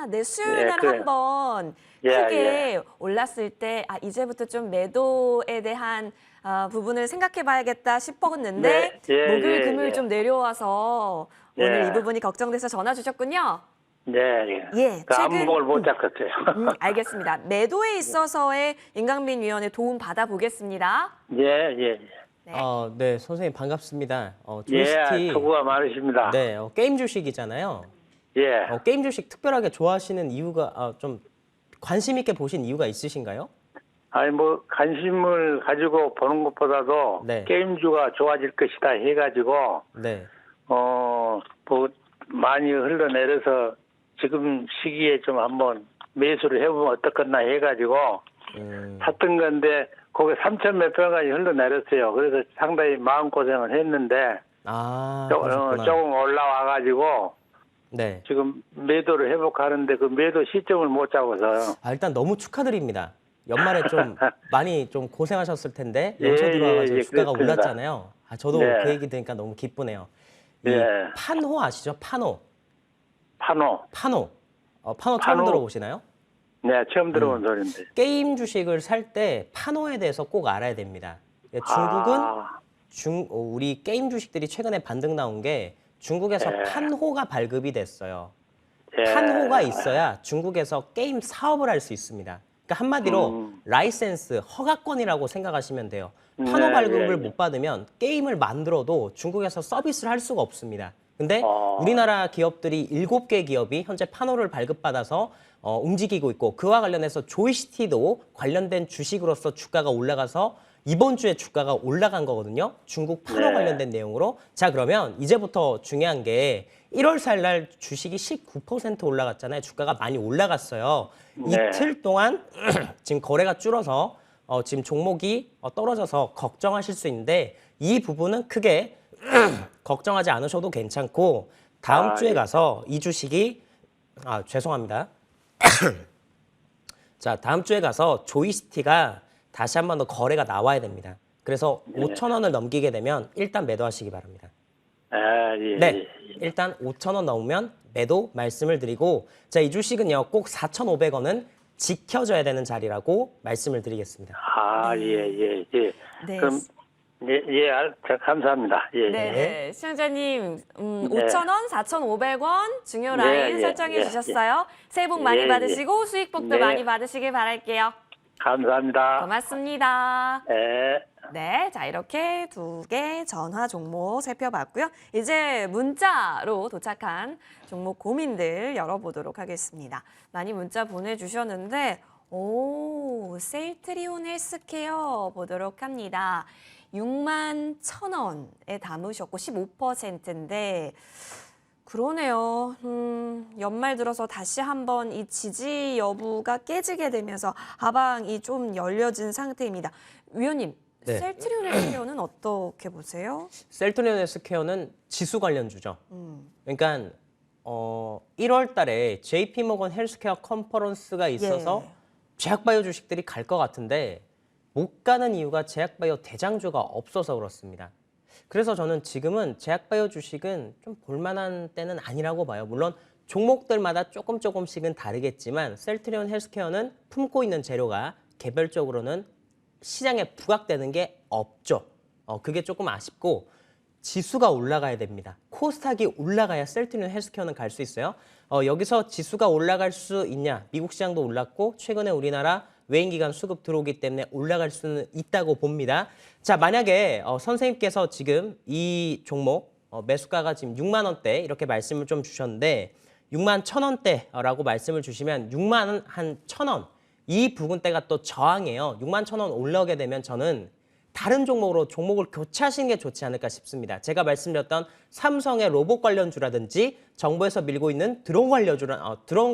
네, 수요일 날 그래요. 한번 예, 크게 올랐을 때, 이제부터 좀 매도에 대한 부분을 생각해 봐야겠다 싶었는데, 네, 예, 목요일, 예, 금요일 예. 좀 내려와서 오늘 예. 이 부분이 걱정돼서 전화 주셨군요. 네, 예. 예, 그 최근 안목을 못 잡겠어요. 알겠습니다. 매도에 있어서의 임강민 위원의 도움 받아보겠습니다. 예, 예, 네. 네, 선생님 반갑습니다. 예. 조이스티 수고가 많으십니다. 네, 게임 주식이잖아요. 예. 게임 주식 특별하게 좋아하시는 이유가 좀 관심 있게 보신 이유가 있으신가요? 아니, 뭐, 관심을 가지고 보는 것보다도 네. 게임주가 좋아질 것이다 해가지고, 네. 뭐, 많이 흘러내려서 지금 시기에 좀 한번 매수를 해보면 어떻겠나 해가지고 샀던 건데, 거기 3천 몇 평까지 흘러내렸어요. 그래서 상당히 마음고생을 했는데, 그러셨구나. 조금 올라와가지고, 네. 지금 매도를 회복하는데 그 매도 시점을 못 잡아서요. 일단 너무 축하드립니다. 연말에 좀 많이 좀 고생하셨을 텐데 예, 연초 들어와가지고 예, 주가가 그렇습니다. 올랐잖아요. 저도 네. 그 얘기 들으니까 너무 기쁘네요. 이 예. 판호 아시죠? 판호. 파노. 판호 처음 판호. 들어보시나요? 네, 처음 들어본 소리인데. 게임 주식을 살 때 판호에 대해서 꼭 알아야 됩니다. 중국은 우리 게임 주식들이 최근에 반등 나온 게 중국에서 예. 판호가 발급이 됐어요. 예. 판호가 있어야 중국에서 게임 사업을 할 수 있습니다. 그러니까 한마디로 라이센스, 허가권이라고 생각하시면 돼요. 판호 네, 발급을 예, 예. 못 받으면 게임을 만들어도 중국에서 서비스를 할 수가 없습니다. 근데 어. 우리나라 기업들이 7개 기업이 현재 판호를 발급받아서 움직이고 있고 그와 관련해서 조이시티도 관련된 주식으로서 주가가 올라가서 이번 주에 주가가 올라간 거거든요. 중국 판호 네. 관련된 내용으로. 자, 그러면 이제부터 중요한 게 1월 4일 날 주식이 19% 올라갔잖아요. 주가가 많이 올라갔어요. 네. 이틀 동안 지금 거래가 줄어서 지금 종목이 떨어져서 걱정하실 수 있는데 이 부분은 크게 걱정하지 않으셔도 괜찮고 다음 주에 예. 가서 이 주식이 죄송합니다. 자, 다음 주에 가서 조이스티가 다시 한 번 더 거래가 나와야 됩니다. 그래서 5,000원을 넘기게 되면 일단 매도하시기 바랍니다. 예. 네, 일단 5,000원 넘으면 매도 말씀을 드리고 자, 이 주식은요 꼭 4,500원은 지켜줘야 되는 자리라고 말씀을 드리겠습니다. 예. 네. 그럼 감사합니다. 예. 네, 시청자님 5,000원, 4,500원 중요 라인 예, 설정해 예, 주셨어요. 새해 복 많이 예, 받으시고 수익복도 네. 많이 받으시길 바랄게요. 감사합니다. 고맙습니다. 예. 네, 자 이렇게 2개 전화 종목 살펴봤고요. 이제 문자로 도착한 종목 고민들 열어보도록 하겠습니다. 많이 문자 보내주셨는데 셀트리온 헬스케어 보도록 합니다. 61,000원에 담으셨고 15%인데 그러네요. 연말 들어서 다시 한번 이 지지 여부가 깨지게 되면서 하방이 좀 열려진 상태입니다. 위원님, 네. 셀트리온 헬스케어는 어떻게 보세요? 셀트리온 헬스케어는 지수 관련주죠. 그러니까 1월 달에 JP모건 헬스케어 컨퍼런스가 있어서 예. 제약바이오 주식들이 갈 것 같은데 못 가는 이유가 제약바이오 대장주가 없어서 그렇습니다. 그래서 저는 지금은 제약바이오 주식은 좀 볼만한 때는 아니라고 봐요. 물론 종목들마다 조금씩은 다르겠지만 셀트리온 헬스케어는 품고 있는 재료가 개별적으로는 시장에 부각되는 게 없죠. 그게 조금 아쉽고 지수가 올라가야 됩니다. 코스닥이 올라가야 셀트리온 헬스케어는 갈 수 있어요. 여기서 지수가 올라갈 수 있냐? 미국 시장도 올랐고 최근에 우리나라 외인기관 수급 들어오기 때문에 올라갈 수는 있다고 봅니다. 자, 만약에 선생님께서 지금 이 종목 매수가가 지금 6만 원대 이렇게 말씀을 좀 주셨는데 6만 1,000원대라고 말씀을 주시면 6만 한 1,000원 이 부분대가 또 저항이에요. 6만 1,000원 올라오게 되면 저는 다른 종목으로 종목을 교체하시는 게 좋지 않을까 싶습니다. 제가 말씀드렸던 삼성의 로봇 관련주라든지 정부에서 밀고 있는 드론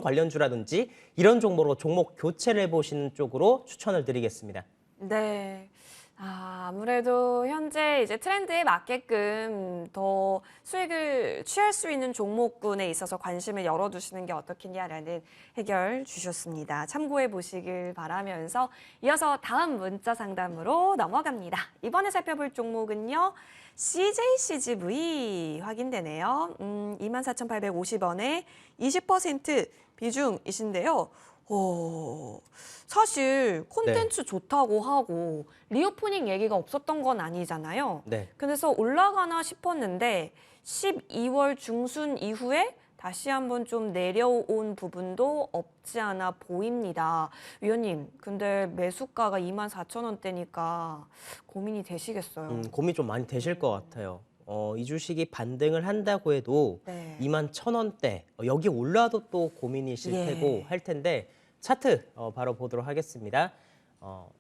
관련주라든지 이런 종목으로 종목 교체를 해보시는 쪽으로 추천을 드리겠습니다. 네. 아무래도 현재 이제 트렌드에 맞게끔 더 수익을 취할 수 있는 종목군에 있어서 관심을 열어두시는 게 어떻겠냐라는 해결 주셨습니다. 참고해 보시길 바라면서 이어서 다음 문자 상담으로 넘어갑니다. 이번에 살펴볼 종목은요. CJCGV 확인되네요. 24,850원에 20% 비중이신데요. 사실 콘텐츠 좋다고 하고 리오프닝 얘기가 없었던 건 아니잖아요. 네. 그래서 올라가나 싶었는데 12월 중순 이후에 다시 한번 좀 내려온 부분도 없지 않아 보입니다. 위원님, 근데 매수가가 24,000원대니까 고민이 되시겠어요? 고민 좀 많이 되실 것 같아요. 이 주식이 반등을 한다고 해도 네. 21,000원대 여기 올라도 또 고민이실 예. 테고 할 텐데 차트 바로 보도록 하겠습니다.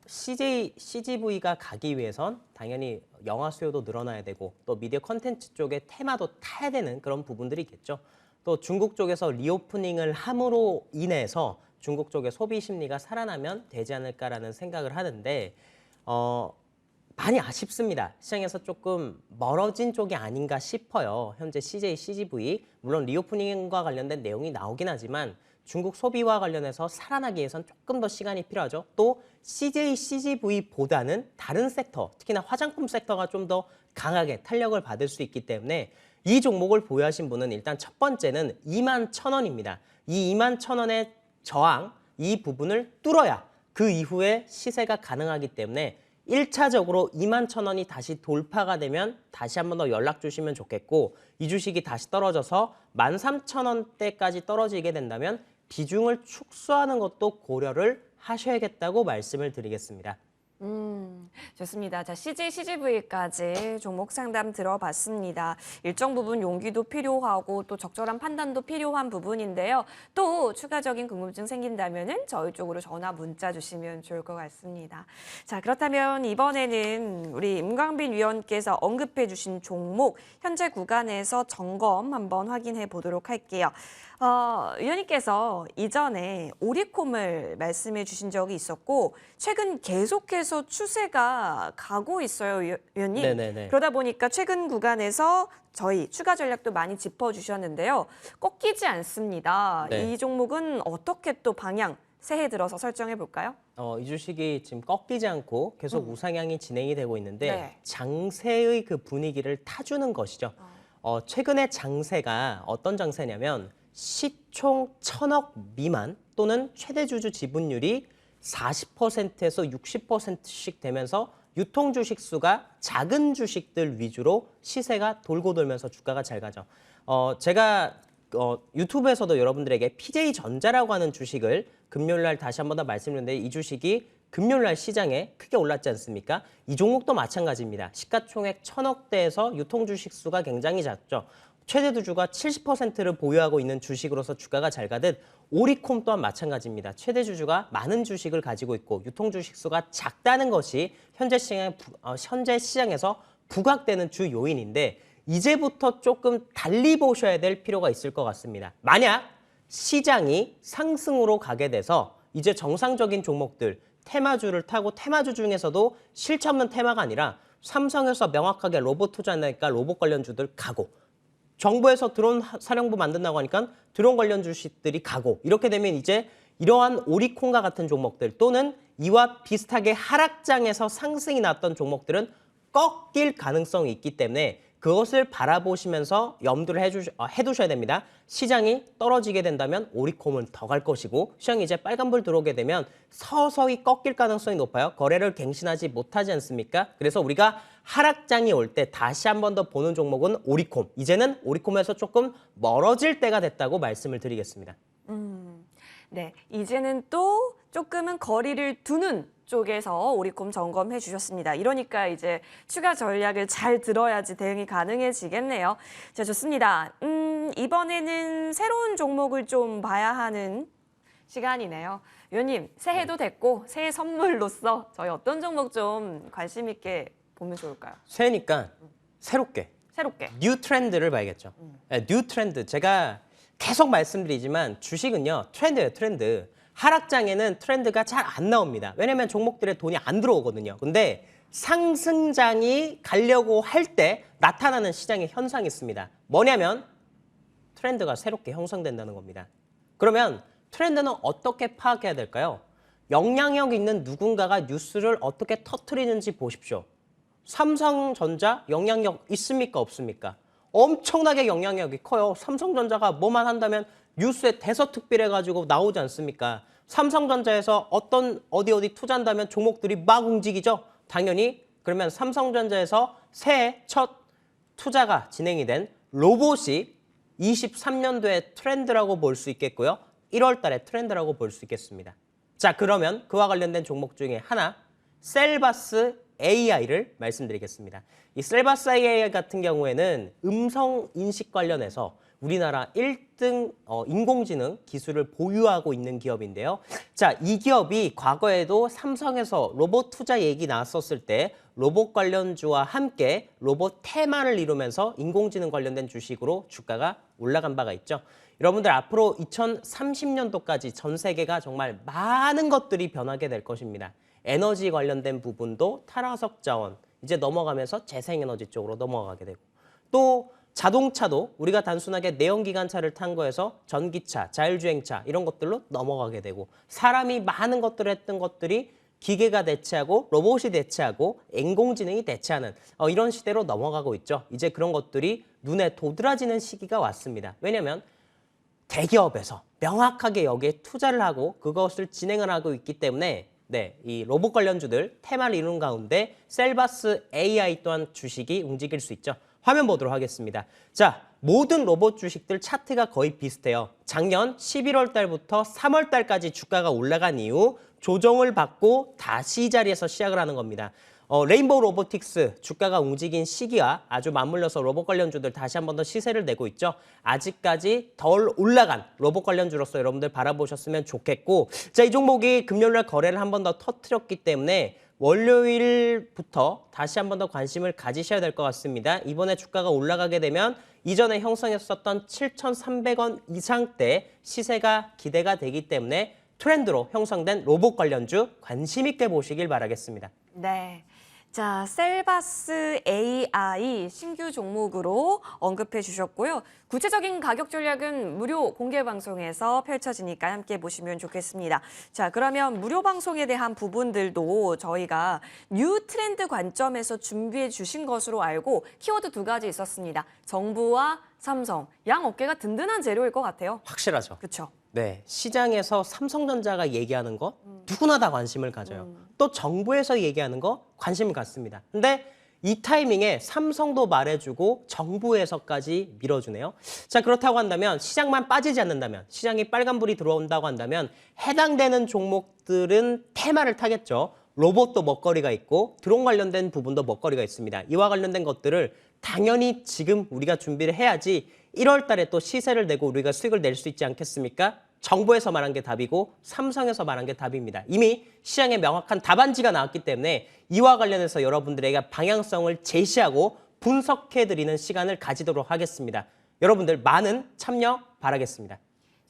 CGV가 가기 위해선 당연히 영화 수요도 늘어나야 되고 또 미디어 컨텐츠 쪽에 테마도 타야 되는 그런 부분들이 있겠죠. 또 중국 쪽에서 리오프닝을 함으로 인해서 중국 쪽의 소비 심리가 살아나면 되지 않을까라는 생각을 하는데 많이 아쉽습니다. 시장에서 조금 멀어진 쪽이 아닌가 싶어요. 현재 CJ, CGV 물론 리오프닝과 관련된 내용이 나오긴 하지만 중국 소비와 관련해서 살아나기 위해선 조금 더 시간이 필요하죠. 또 CJ, CGV보다는 다른 섹터, 특히나 화장품 섹터가 좀 더 강하게 탄력을 받을 수 있기 때문에 이 종목을 보유하신 분은 일단 첫 번째는 21,000원입니다. 이 21,000원의 저항, 이 부분을 뚫어야 그 이후에 시세가 가능하기 때문에 1차적으로 21,000원이 다시 돌파가 되면 다시 한 번 더 연락 주시면 좋겠고 이 주식이 다시 떨어져서 13,000원대까지 떨어지게 된다면 비중을 축소하는 것도 고려를 하셔야겠다고 말씀을 드리겠습니다. 좋습니다. 자, CJ, CGV까지 종목 상담 들어봤습니다. 일정 부분 용기도 필요하고 또 적절한 판단도 필요한 부분인데요. 또 추가적인 궁금증 생긴다면은 저희 쪽으로 전화 문자 주시면 좋을 것 같습니다. 자, 그렇다면 이번에는 우리 임광빈 위원께서 언급해 주신 종목 현재 구간에서 점검 한번 확인해 보도록 할게요. 위원님께서 이전에 오리콤을 말씀해 주신 적이 있었고 최근 계속해서 추세가 가고 있어요, 위원님. 네네네. 그러다 보니까 최근 구간에서 저희 추가 전략도 많이 짚어주셨는데요. 꺾이지 않습니다. 네. 이 종목은 어떻게 또 방향 새해 들어서 설정해 볼까요? 이 주식이 지금 꺾이지 않고 계속 우상향이 진행이 되고 있는데 네. 장세의 그 분위기를 타주는 것이죠. 최근의 장세가 어떤 장세냐면 시총 1,000억 미만 또는 최대 주주 지분율이 40%에서 60%씩 되면서 유통 주식 수가 작은 주식들 위주로 시세가 돌고 돌면서 주가가 잘 가죠. 제가 유튜브에서도 여러분들에게 PJ전자라고 하는 주식을 금요일날 다시 한 번 더 말씀드렸는데 이 주식이 금요일날 시장에 크게 올랐지 않습니까? 이 종목도 마찬가지입니다. 시가총액 1,000억대에서 유통 주식 수가 굉장히 작죠. 최대 주주가 70%를 보유하고 있는 주식으로서 주가가 잘 가듯 오리콤 또한 마찬가지입니다. 최대 주주가 많은 주식을 가지고 있고 유통 주식 수가 작다는 것이 현재 시장에서 부각되는 주 요인인데 이제부터 조금 달리 보셔야 될 필요가 있을 것 같습니다. 만약 시장이 상승으로 가게 돼서 이제 정상적인 종목들 테마주를 타고 테마주 중에서도 실체 없는 테마가 아니라 삼성에서 명확하게 로봇 투자하니까 로봇 관련주들 가고 정부에서 드론 사령부 만든다고 하니까 드론 관련 주식들이 가고 이렇게 되면 이제 이러한 오리콘과 같은 종목들 또는 이와 비슷하게 하락장에서 상승이 났던 종목들은 꺾일 가능성이 있기 때문에 그것을 바라보시면서 염두를 해두셔야 됩니다. 시장이 떨어지게 된다면 오리콤은 더 갈 것이고 시장이 이제 빨간불 들어오게 되면 서서히 꺾일 가능성이 높아요. 거래를 갱신하지 못하지 않습니까? 그래서 우리가 하락장이 올 때 다시 한 번 더 보는 종목은 오리콤. 이제는 오리콤에서 조금 멀어질 때가 됐다고 말씀을 드리겠습니다. 네, 이제는 또 조금은 거리를 두는 쪽에서 오리콤 점검해 주셨습니다. 이러니까 이제 추가 전략을 잘 들어야지 대응이 가능해지겠네요. 자, 좋습니다. 이번에는 새로운 종목을 좀 봐야 하는 시간이네요. 위원님, 새해도 됐고 새해 선물로서 저희 어떤 종목 좀 관심 있게 보면 좋을까요? 새해니까 새롭게 뉴 트렌드를 봐야겠죠. 네, 뉴 트렌드. 제가 계속 말씀드리지만 주식은요. 트렌드예요. 트렌드. 하락장에는 트렌드가 잘 안 나옵니다. 왜냐하면 종목들의 돈이 안 들어오거든요. 근데 상승장이 가려고 할 때 나타나는 시장의 현상이 있습니다. 뭐냐면 트렌드가 새롭게 형성된다는 겁니다. 그러면 트렌드는 어떻게 파악해야 될까요? 영향력 있는 누군가가 뉴스를 어떻게 터뜨리는지 보십시오. 삼성전자 영향력 있습니까? 없습니까? 엄청나게 영향력이 커요. 삼성전자가 뭐만 한다면 뉴스에 대서특필해가지고 나오지 않습니까? 삼성전자에서 어디 투자한다면 종목들이 막 움직이죠. 당연히 그러면 삼성전자에서 새해 첫 투자가 진행이 된 로봇이 23년도의 트렌드라고 볼 수 있겠고요. 1월 달에 트렌드라고 볼 수 있겠습니다. 자, 그러면 그와 관련된 종목 중에 하나, 셀바스 AI를 말씀드리겠습니다. 이 셀바스 AI 같은 경우에는 음성 인식 관련해서 우리나라 1등 인공지능 기술을 보유하고 있는 기업인데요. 자, 이 기업이 과거에도 삼성에서 로봇 투자 얘기 나왔었을 때 로봇 관련주와 함께 로봇 테마를 이루면서 인공지능 관련된 주식으로 주가가 올라간 바가 있죠. 여러분들 앞으로 2030년도까지 전 세계가 정말 많은 것들이 변하게 될 것입니다. 에너지 관련된 부분도 탈화석 자원, 이제 넘어가면서 재생에너지 쪽으로 넘어가게 되고 또 자동차도 우리가 단순하게 내연기관차를 탄 거에서 전기차, 자율주행차 이런 것들로 넘어가게 되고 사람이 많은 것들을 했던 것들이 기계가 대체하고 로봇이 대체하고 인공지능이 대체하는 이런 시대로 넘어가고 있죠. 이제 그런 것들이 눈에 도드라지는 시기가 왔습니다. 왜냐하면 대기업에서 명확하게 여기에 투자를 하고 그것을 진행을 하고 있기 때문에 이 로봇 관련주들 테마를 이루는 가운데 셀바스 AI 또한 주식이 움직일 수 있죠. 화면 보도록 하겠습니다. 자, 모든 로봇 주식들 차트가 거의 비슷해요. 작년 11월 달부터 3월 달까지 주가가 올라간 이후 조정을 받고 다시 이 자리에서 시작을 하는 겁니다. 레인보우 로보틱스 주가가 움직인 시기와 아주 맞물려서 로봇 관련주들 다시 한 번 더 시세를 내고 있죠. 아직까지 덜 올라간 로봇 관련주로서 여러분들 바라보셨으면 좋겠고, 자, 이 종목이 금요일날 거래를 한 번 더 터뜨렸기 때문에 월요일부터 다시 한 번 더 관심을 가지셔야 될 것 같습니다. 이번에 주가가 올라가게 되면 이전에 형성했었던 7,300원 이상대 시세가 기대가 되기 때문에 트렌드로 형성된 로봇 관련주 관심 있게 보시길 바라겠습니다. 네. 자, 셀바스 AI 신규 종목으로 언급해 주셨고요. 구체적인 가격 전략은 무료 공개 방송에서 펼쳐지니까 함께 보시면 좋겠습니다. 자, 그러면 무료 방송에 대한 부분들도 저희가 뉴 트렌드 관점에서 준비해 주신 것으로 알고 키워드 2가지 있었습니다. 정부와 삼성, 양 어깨가 든든한 재료일 것 같아요. 확실하죠. 그렇죠. 네, 시장에서 삼성전자가 얘기하는 거 누구나 다 관심을 가져요. 또 정부에서 얘기하는 거 관심을 갖습니다. 근데 이 타이밍에 삼성도 말해주고 정부에서까지 밀어주네요. 자, 그렇다고 한다면 시장만 빠지지 않는다면, 시장이 빨간불이 들어온다고 한다면 해당되는 종목들은 테마를 타겠죠. 로봇도 먹거리가 있고 드론 관련된 부분도 먹거리가 있습니다. 이와 관련된 것들을 당연히 지금 우리가 준비를 해야지 1월 달에 또 시세를 내고 우리가 수익을 낼 수 있지 않겠습니까? 정부에서 말한 게 답이고 삼성에서 말한 게 답입니다. 이미 시장에 명확한 답안지가 나왔기 때문에 이와 관련해서 여러분들에게 방향성을 제시하고 분석해드리는 시간을 가지도록 하겠습니다. 여러분들 많은 참여 바라겠습니다.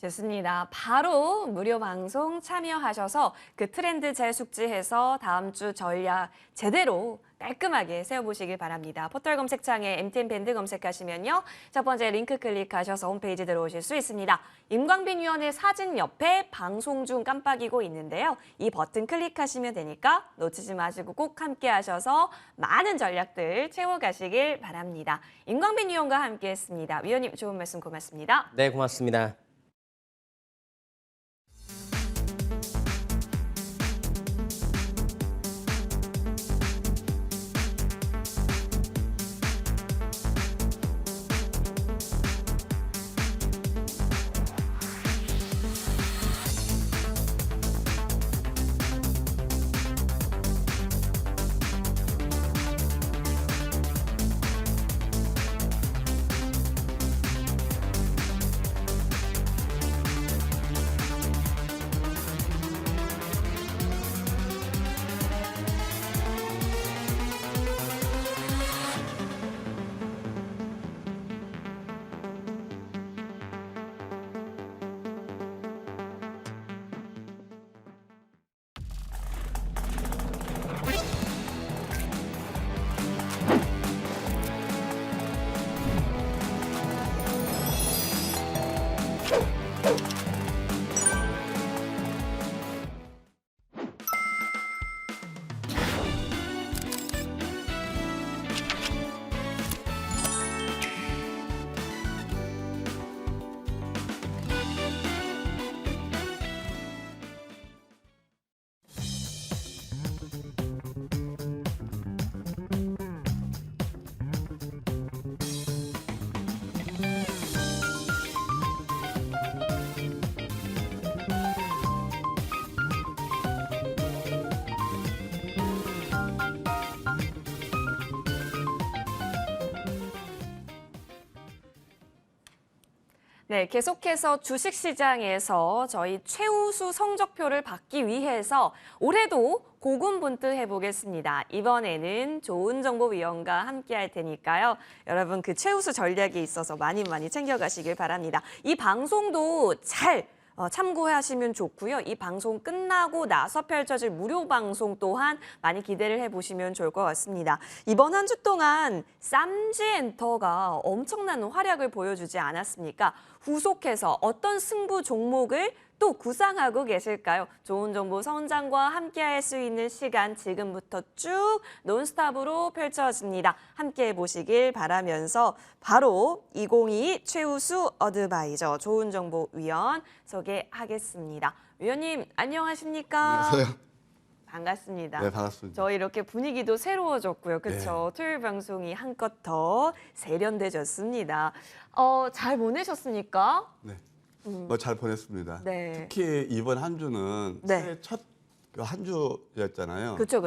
좋습니다. 바로 무료 방송 참여하셔서 그 트렌드 잘 숙지해서 다음 주 전략 제대로 깔끔하게 세워보시길 바랍니다. 포털 검색창에 MTN 밴드 검색하시면요. 첫 번째 링크 클릭하셔서 홈페이지 들어오실 수 있습니다. 임광빈 위원의 사진 옆에 방송 중 깜빡이고 있는데요. 이 버튼 클릭하시면 되니까 놓치지 마시고 꼭 함께 하셔서 많은 전략들 채워가시길 바랍니다. 임광빈 위원과 함께했습니다. 위원님 좋은 말씀 고맙습니다. 네, 고맙습니다. 네, 계속해서 주식시장에서 저희 최우수 성적표를 받기 위해서 올해도 고군분투해 보겠습니다. 이번에는 좋은 정보위원과 함께 할 테니까요. 여러분 그 최우수 전략에 있어서 많이 챙겨가시길 바랍니다. 이 방송도 잘 참고하시면 좋고요. 이 방송 끝나고 나서 펼쳐질 무료 방송 또한 많이 기대를 해보시면 좋을 것 같습니다. 이번 한 주 동안 쌈지엔터가 엄청난 활약을 보여주지 않았습니까? 후속해서 어떤 승부 종목을 또 구상하고 계실까요? 좋은 정보 선장과 함께할 수 있는 시간 지금부터 쭉 논스톱으로 펼쳐집니다. 함께해 보시길 바라면서 바로 2022 최우수 어드바이저 좋은 정보 위원 소개하겠습니다. 위원님 안녕하십니까? 안녕하세요. 반갑습니다. 네, 반갑습니다. 저희 이렇게 분위기도 새로워졌고요. 그렇죠? 토요일 방송이 한껏 더 세련돼졌습니다. 잘 보내셨습니까? 네. 뭐 잘 보냈습니다. 네. 특히 이번 한 주는 네. 새해 첫 한 주였잖아요. 그렇죠.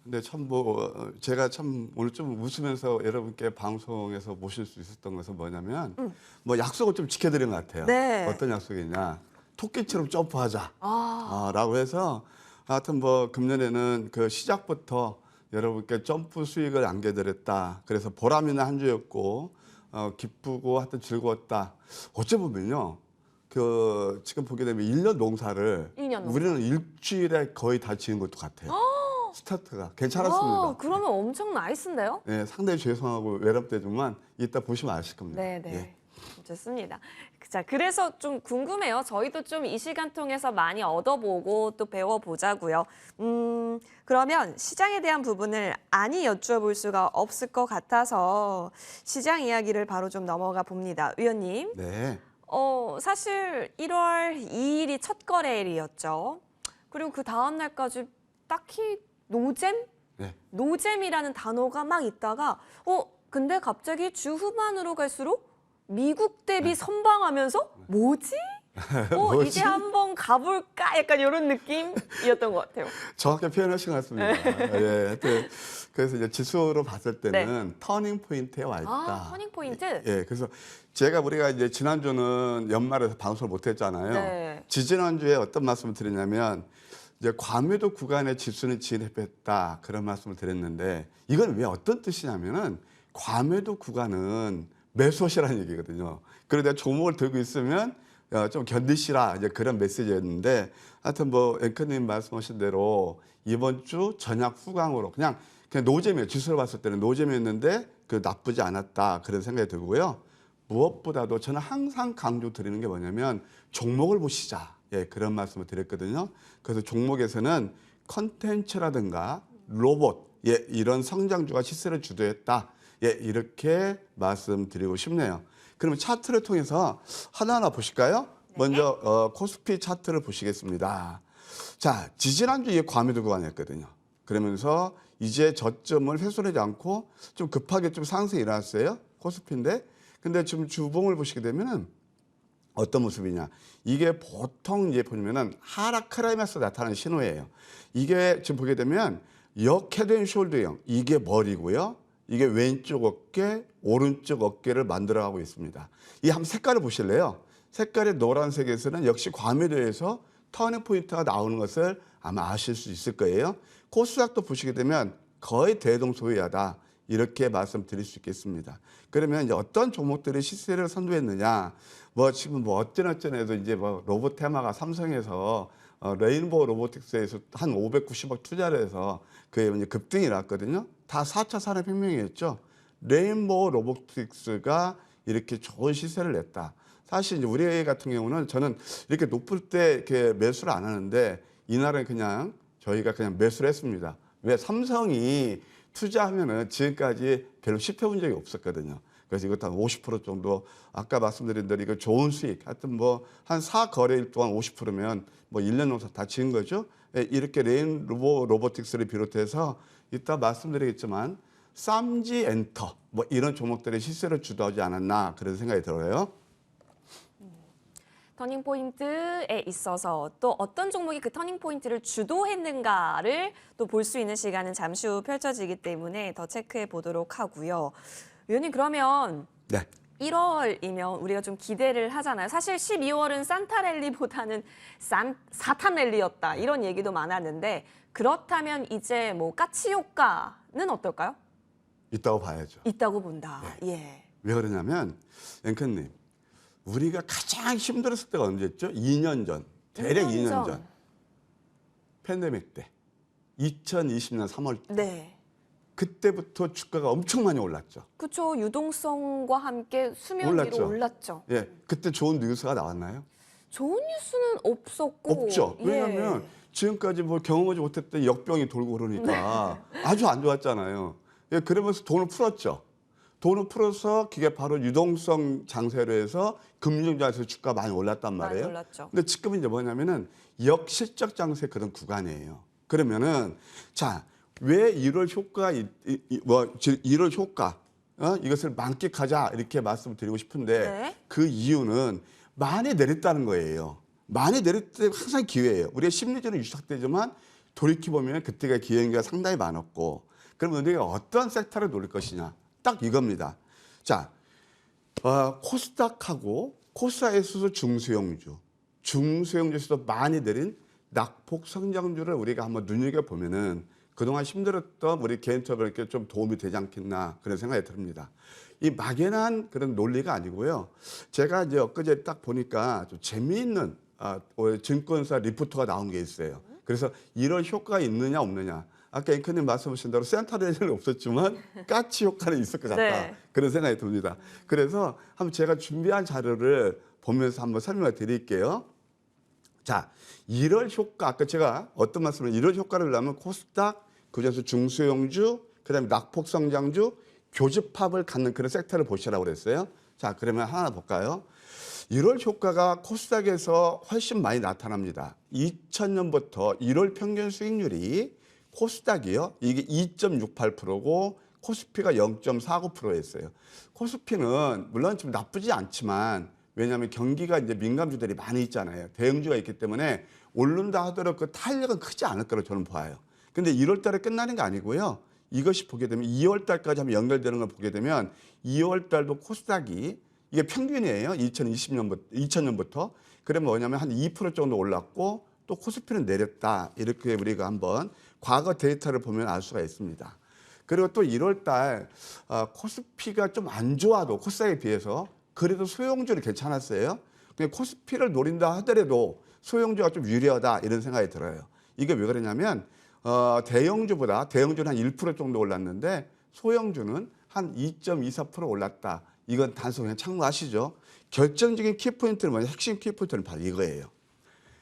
근데 참 뭐 제가 참 오늘 좀 웃으면서 여러분께 방송에서 모실 수 있었던 것은 뭐냐면 뭐 약속을 좀 지켜드린 것 같아요. 네. 어떤 약속이냐? 토끼처럼 점프하자. 라고 해서 하여튼 뭐 금년에는 그 시작부터 여러분께 점프 수익을 안겨드렸다. 그래서 보람 있는 한 주였고 기쁘고 하여튼 즐거웠다. 어째 보면요. 그 지금 보게 되면 1년 농사를 1년 농사. 우리는 일주일에 거의 다 지은 것도 같아요. 스타트가 괜찮았습니다. 그러면 엄청 나이스인데요? 네, 상당히 죄송하고 외롭대지만 이따 보시면 아실 겁니다. 네. 예. 좋습니다. 자, 그래서 좀 궁금해요. 저희도 좀 이 시간 통해서 많이 얻어보고 또 배워보자고요. 그러면 시장에 대한 부분을 아니 여쭈어볼 수가 없을 것 같아서 시장 이야기를 바로 좀 넘어가 봅니다. 위원님. 네. 사실 1월 2일이 첫 거래일이었죠. 그리고 그 다음 날까지 딱히 노잼? 네. 노잼이라는 단어가 막 있다가 근데 갑자기 주 후반으로 갈수록 미국 대비 선방하면서 뭐지? 뭐지? 이제 한번 가볼까? 약간 이런 느낌이었던 것 같아요. 정확히 표현하신 것 같습니다. 예, 하여튼 그래서 이제 지수로 봤을 때는 터닝 포인트에 와 있다. 터닝 포인트? 예, 그래서 우리가 이제 지난주는 연말에서 방송을 못했잖아요. 네. 지지난주에 어떤 말씀을 드렸냐면 이제 과매도 구간의 지수는 진입했다 그런 말씀을 드렸는데 이건 왜 어떤 뜻이냐면은 과매도 구간은 매수하시라는 얘기거든요. 그러다 종목을 들고 있으면 좀 견디시라 이제 그런 메시지였는데 하여튼 뭐 앵커님 말씀하신 대로 이번 주 전약 후강으로 그냥 노잼이에요. 지수로 봤을 때는 노잼이었는데 그 나쁘지 않았다 그런 생각이 들고요. 무엇보다도 저는 항상 강조 드리는 게 뭐냐면 종목을 보시자. 예, 그런 말씀을 드렸거든요. 그래서 종목에서는 컨텐츠라든가 로봇 예, 이런 성장주가 시세를 주도했다. 예, 이렇게 말씀드리고 싶네요. 그러면 차트를 통해서 하나하나 보실까요? 네. 먼저 코스피 차트를 보시겠습니다. 자, 지지난주 이게 과매도 구간이었거든요. 그러면서 이제 저점을 훼손하지 않고 좀 급하게 좀 상승이 일어났어요. 코스피인데. 근데 지금 주봉을 보시게 되면은 어떤 모습이냐. 이게 보통 이제 보면은 하락 클라이맥스 나타나는 신호예요. 이게 지금 보게 되면 역헤드앤숄더형. 이게 머리고요. 이게 왼쪽 어깨, 오른쪽 어깨를 만들어가고 있습니다. 이 한번 색깔을 보실래요? 색깔이 노란색에서는 역시 과매도에서 터닝 포인트가 나오는 것을 아마 아실 수 있을 거예요. 코스닥도 보시게 되면 거의 대동소이하다. 이렇게 말씀드릴 수 있겠습니다. 그러면 이제 어떤 종목들이 시세를 선도했느냐? 뭐 지금 뭐 어쩌나 해도 이제 뭐 로봇 테마가 삼성에서 레인보우 로보틱스에서 한 590억 투자를 해서 그게 이제 급등이 났거든요. 다 4차 산업혁명이었죠. 레인보우 로보틱스가 이렇게 좋은 시세를 냈다. 사실 이제 우리 같은 경우는 저는 이렇게 높을 때 이렇게 매수를 안 하는데 이날은 그냥 저희가 그냥 매수를 했습니다. 왜 삼성이 투자하면은 지금까지 별로 실패한 적이 없었거든요. 그래서 이것도 한 50% 정도 아까 말씀드린 대로 이거 좋은 수익 하여튼 뭐 한 4거래일 동안 50%면 뭐 1년 농사 다 지은 거죠. 이렇게 레인보우 로보틱스를 비롯해서 이따 말씀드리겠지만 쌈지엔터 뭐 이런 종목들의 시세를 주도하지 않았나 그런 생각이 들어요. 터닝 포인트에 있어서 또 어떤 종목이 그 터닝 포인트를 주도했는가를 또 볼 수 있는 시간은 잠시 후 펼쳐지기 때문에 더 체크해 보도록 하고요. 위원님 그러면 네. 1월이면 우리가 좀 기대를 하잖아요. 사실 12월은 산타랠리보다는 사탐랠리였다 이런 얘기도 많았는데 그렇다면 이제 뭐 까치 효과는 어떨까요? 있다고 봐야죠. 있다고 본다. 예. 왜 그러냐면 앵커님 우리가 가장 힘들었을 때가 언제였죠? 2년 전. 대략 2년 전. 팬데믹 때. 2020년 3월 때. 네. 그때부터 주가가 엄청 많이 올랐죠. 그렇죠. 유동성과 함께 수면 위로 올랐죠. 예. 그때 좋은 뉴스가 나왔나요? 좋은 뉴스는 없었고. 없죠. 예. 왜냐하면 지금까지 뭐 경험하지 못했던 역병이 돌고 그러니까 아주 안 좋았잖아요. 예, 그러면서 돈을 풀었죠. 돈을 풀어서 그게 바로 유동성 장세로 해서 금융장에서 주가 많이 올랐단 말이에요. 많이 올랐죠. 근데 지금은 이제 뭐냐면은 역실적 장세 그런 구간이에요. 그러면은 자, 왜 1월 효과 1월 효과 이것을 만끽하자 이렇게 말씀드리고 싶은데 네. 그 이유는 많이 내렸다는 거예요. 많이 내릴 때 항상 기회예요. 우리가 심리적으로 유착되지만 돌이켜보면 그때가 기회가 상당히 많았고 그러면 우리가 어떤 섹터를 노릴 것이냐 딱 이겁니다. 자, 코스닥하고 코스닥에서도 중소형주에서도 많이 내린 낙폭 성장주를 우리가 한번 눈여겨보면은 그동안 힘들었던 우리 개인적으로 좀 도움이 되지 않겠나 그런 생각이 듭니다. 이 막연한 그런 논리가 아니고요. 제가 이제 엊그제 딱 보니까 좀 재미있는 증권사 리포트가 나온 게 있어요. 그래서 이런 효과가 있느냐 없느냐. 아까 앵커님 말씀하신 대로 센터레이는 없었지만 까치 효과는 있을 것 같다. 네. 그런 생각이 듭니다. 그래서 한번 제가 준비한 자료를 보면서 한번 설명을 드릴게요. 자, 1월 효과, 아까 제가 어떤 말씀을 1월 효과를 하면 코스닥, 그중에서 중소형주, 그다음에 낙폭 성장주, 교집합을 갖는 그런 섹터를 보시라고 그랬어요. 자, 그러면 하나 볼까요? 1월 효과가 코스닥에서 훨씬 많이 나타납니다. 2000년부터 1월 평균 수익률이 코스닥이요. 이게 2.68%고 코스피가 0.49%였어요. 코스피는 물론 좀 나쁘지 않지만 왜냐하면 경기가 이제 민감주들이 많이 있잖아요. 대형주가 있기 때문에 오른다 하더라도 그 탄력은 크지 않을 거라고 저는 봐요. 근데 1월 달에 끝나는 게 아니고요. 이것이 보게 되면 2월 달까지 한번 연결되는 걸 보게 되면 2월 달도 코스닥이 이게 평균이에요. 2000년부터. 그러면 뭐냐면 한 2% 정도 올랐고 또 코스피는 내렸다. 이렇게 우리가 한번 과거 데이터를 보면 알 수가 있습니다. 그리고 또 1월 달 코스피가 좀 안 좋아도 코스닥에 비해서 그래도 소형주는 괜찮았어요. 근데 코스피를 노린다 하더라도 소형주가 좀 유리하다 이런 생각이 들어요. 이게 왜 그러냐면 대형주는 한 1% 정도 올랐는데 소형주는 한 2.24% 올랐다. 이건 단순 그냥 참고하시죠. 결정적인 키포인트는 뭐냐? 핵심 키포인트는 바로 이거예요.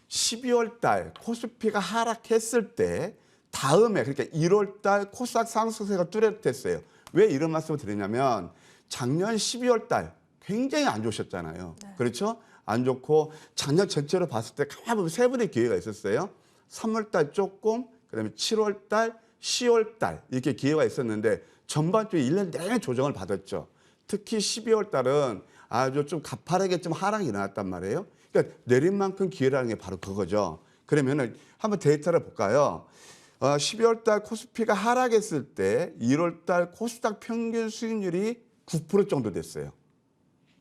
12월 달 코스피가 하락했을 때 다음에 그러니까 1월 달 코스닥 상승세가 뚜렷했어요. 왜 이런 말씀을 드리냐면 작년 12월 달 굉장히 안 좋으셨잖아요. 네. 그렇죠? 안 좋고 작년 전체로 봤을 때 가만히 보면 세 번의 기회가 있었어요. 3월 달 조금, 그다음에 7월 달, 10월 달 이렇게 기회가 있었는데 전반적으로 1년 내내 조정을 받았죠. 특히 12월 달은 아주 좀 가파르게 좀 하락이 일어났단 말이에요. 그러니까 내린 만큼 기회라는 게 바로 그거죠. 그러면은 한번 데이터를 볼까요? 12월 달 코스피가 하락했을 때 1월 달 코스닥 평균 수익률이 9% 정도 됐어요.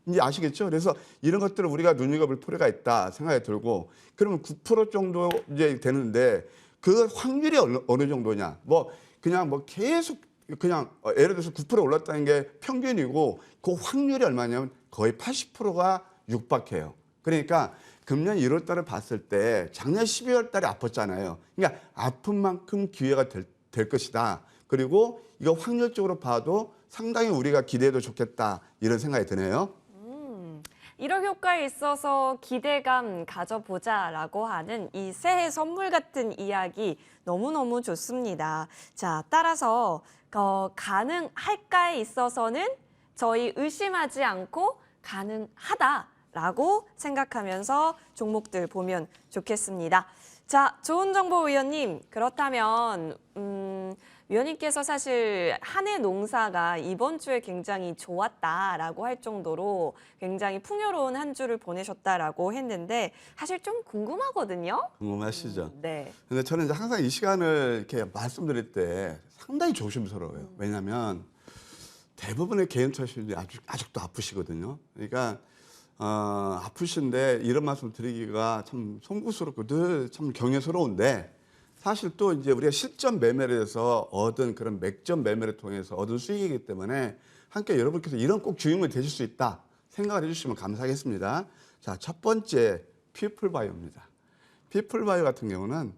이제 아시겠죠? 그래서 이런 것들을 우리가 눈여겨볼 필요가 있다 생각이 들고 그러면 9% 정도 이제 되는데 그 확률이 어느 정도냐? 뭐 그냥 뭐 계속 그냥 예를 들어서 9% 올랐다는 게 평균이고 그 확률이 얼마냐면 거의 80%가 육박해요. 그러니까 금년 1월 달을 봤을 때 작년 12월 달에 아팠잖아요. 그러니까 아픈 만큼 기회가 될 것이다. 그리고 이거 확률적으로 봐도 상당히 우리가 기대해도 좋겠다. 이런 생각이 드네요. 1월 효과에 있어서 기대감 가져보자라고 하는 이 새해 선물 같은 이야기 너무너무 좋습니다. 자, 따라서 가능할까에 있어서는 저희 의심하지 않고 가능하다라고 생각하면서 종목들 보면 좋겠습니다. 자, 좋은 정보 위원님, 그렇다면 위원님께서 사실 한 해 농사가 이번 주에 굉장히 좋았다라고 할 정도로 굉장히 풍요로운 한 주를 보내셨다라고 했는데 사실 좀 궁금하거든요. 궁금하시죠? 네. 근데 저는 이제 항상 이 시간을 이렇게 말씀드릴 때 상당히 조심스러워요. 왜냐하면 대부분의 개인 투자자들이 아직도 아프시거든요. 그러니까 아프신데 이런 말씀 드리기가 참 송구스럽고 늘 참 경외스러운데 사실 또 이제 우리가 실전 매매를 해서 얻은 그런 맥점 매매를 통해서 얻은 수익이기 때문에 함께 여러분께서 이런 꼭 주인공이 되실 수 있다 생각을 해주시면 감사하겠습니다. 자, 첫 번째 피플바이오입니다. 피플바이오 같은 경우는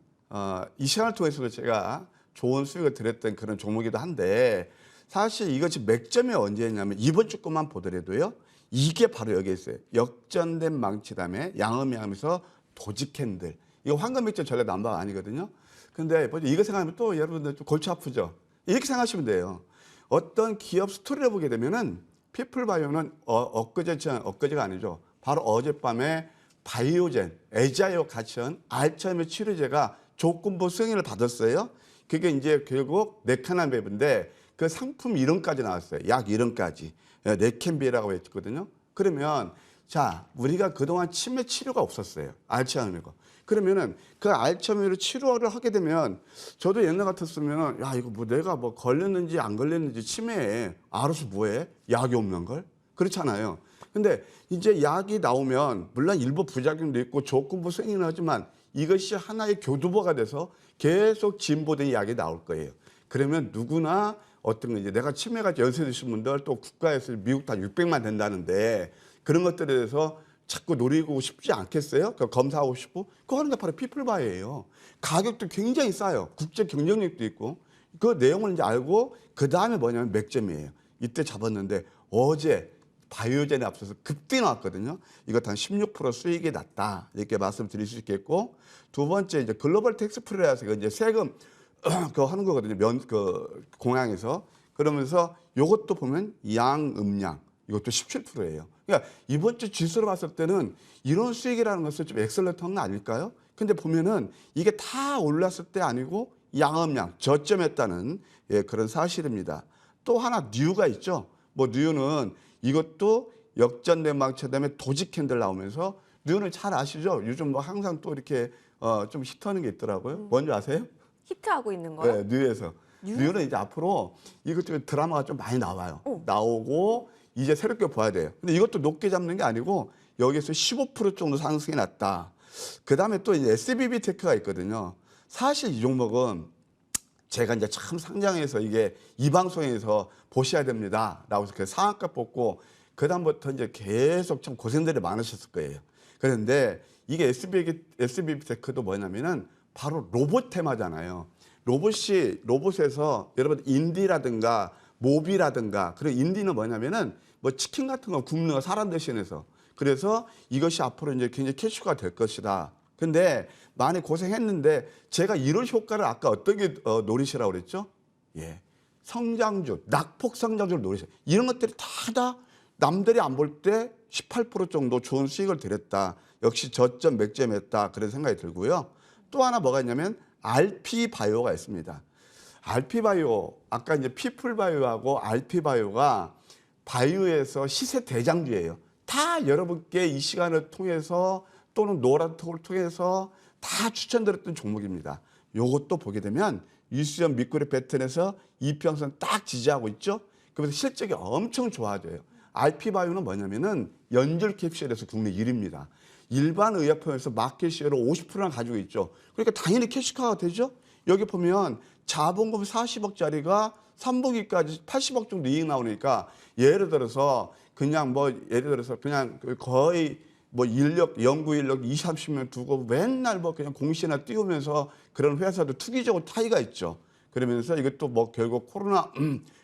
이 시간을 통해서도 제가 좋은 수익을 드렸던 그런 종목이기도 한데 사실 이것이 맥점이 언제였냐면 이번 주 것만 보더라도요. 이게 바로 여기에 있어요. 역전된 망치 다음에 양음양하면서 도직 캔들. 이거 황금 맥점 전략 남바가 아니거든요. 근데 이거 생각하면 또 여러분들 좀 골치 아프죠. 이렇게 생각하시면 돼요. 어떤 기업 스토리를 보게 되면은 피플바이오는 엊그제가 아니죠. 바로 어젯밤에 바이오젠, 에자이오 같은 알츠하이머 치료제가 조건부 승인을 받았어요. 그게 이제 결국 네카나맵인데 그 상품 이름까지 나왔어요. 약 이름까지. 네캔비라고 했거든요. 그러면 자, 우리가 그동안 치매 치료가 없었어요. 알츠하이머가. 그러면은 그 알츠하이머 치료를 하게 되면 저도 옛날 같았으면은 야, 이거 뭐 내가 뭐 걸렸는지 안 걸렸는지 치매에 알아서 뭐해? 약이 없는 걸? 그렇잖아요. 근데 이제 약이 나오면 물론 일부 부작용도 있고 조건부 승인을 하지만 이것이 하나의 교두보가 돼서 계속 진보된 약이 나올 거예요. 그러면 누구나 어떤 거 이제 내가 치매가 연세 드신 분들 또 국가에서 미국 다 600만 된다는데 그런 것들에 대해서 자꾸 노리고 싶지 않겠어요? 검사하고 싶고 그거 하는 게 바로 피플바이오예요. 가격도 굉장히 싸요. 국제 경쟁력도 있고 그 내용을 이제 알고 그 다음에 뭐냐면 맥점이에요. 이때 잡았는데 어제 바이오젠에 앞서서 급등이 나왔거든요. 이것 한 16% 수익이 났다 이렇게 말씀드릴 수 있겠고 두 번째 이제 글로벌 텍스 프리라서 이제 세금 그거 하는 거거든요. 공항에서 그러면서 이것도 보면 양음양 이것도 17%예요. 그러니까 이번 주 지수로 봤을 때는 이런 수익이라는 것은 좀 엑셀런트한 거 아닐까요? 근데 보면은 이게 다 올랐을 때 아니고 양음양 저점했다는 그런 사실입니다. 또 하나 뉴가 있죠. 뭐 뉴는 이것도 역전된 망치 다음에 도직 캔들 나오면서 뉴는 잘 아시죠? 요즘 뭐 항상 또 이렇게 좀 히트하는 게 있더라고요. 뭔지 아세요? 히트하고 있는 거요? 네, 뉴에서. 뉴는 이제 앞으로 이것도 드라마가 좀 많이 나와요. 나오고 이제 새롭게 봐야 돼요. 근데 이것도 높게 잡는 게 아니고 여기서 15% 정도 상승이 났다. 그 다음에 또 이제 SBB 테크가 있거든요. 사실 이 종목은 제가 이제 참 상장해서 이게 이 방송에서 보셔야 됩니다. 라고 해서 그 상한가 뽑고 그다음부터 이제 계속 참 고생들이 많으셨을 거예요. 그런데 이게 SBB 테크도 뭐냐면은 바로 로봇 테마잖아요. 로봇에서 여러분 인디라든가 모비라든가 그리고 인디는 뭐냐면은 뭐 치킨 같은 거 굽는 거 사람 대신해서 그래서 이것이 앞으로 이제 굉장히 캐시가 될 것이다. 근데 많이 고생했는데 제가 이런 효과를 아까 어떻게 노리시라고 그랬죠? 예. 성장주, 낙폭 성장주를 노리세요. 이런 것들이 다 남들이 안 볼 때 18% 정도 좋은 수익을 드렸다. 역시 저점 맥점했다. 그런 생각이 들고요. 또 하나 뭐가 있냐면 RP바이오가 있습니다. RP바이오, 아까 이제 피플바이오하고 RP바이오가 바이오에서 시세 대장주예요. 다 여러분께 이 시간을 통해서 또는 노란톡을 통해서 다 추천드렸던 종목입니다. 요것도 보게 되면 이수연 밑구리 패턴에서 이평선 딱 지지하고 있죠. 그래서 실적이 엄청 좋아져요. RP바이오는 뭐냐면은 연질 캡슐에서 국내 1위입니다. 일반 의약품에서 마켓 시어를 50%나 가지고 있죠. 그러니까 당연히 캐시카가 되죠. 여기 보면 자본금 40억짜리가 3분기까지 80억 정도 이익 나오니까 예를 들어서 그냥 거의 뭐 연구 인력 20, 30명 두고 맨날 뭐 그냥 공시나 띄우면서 그런 회사도 투기적으로 타이가 있죠. 그러면서 이것도 뭐 결국 코로나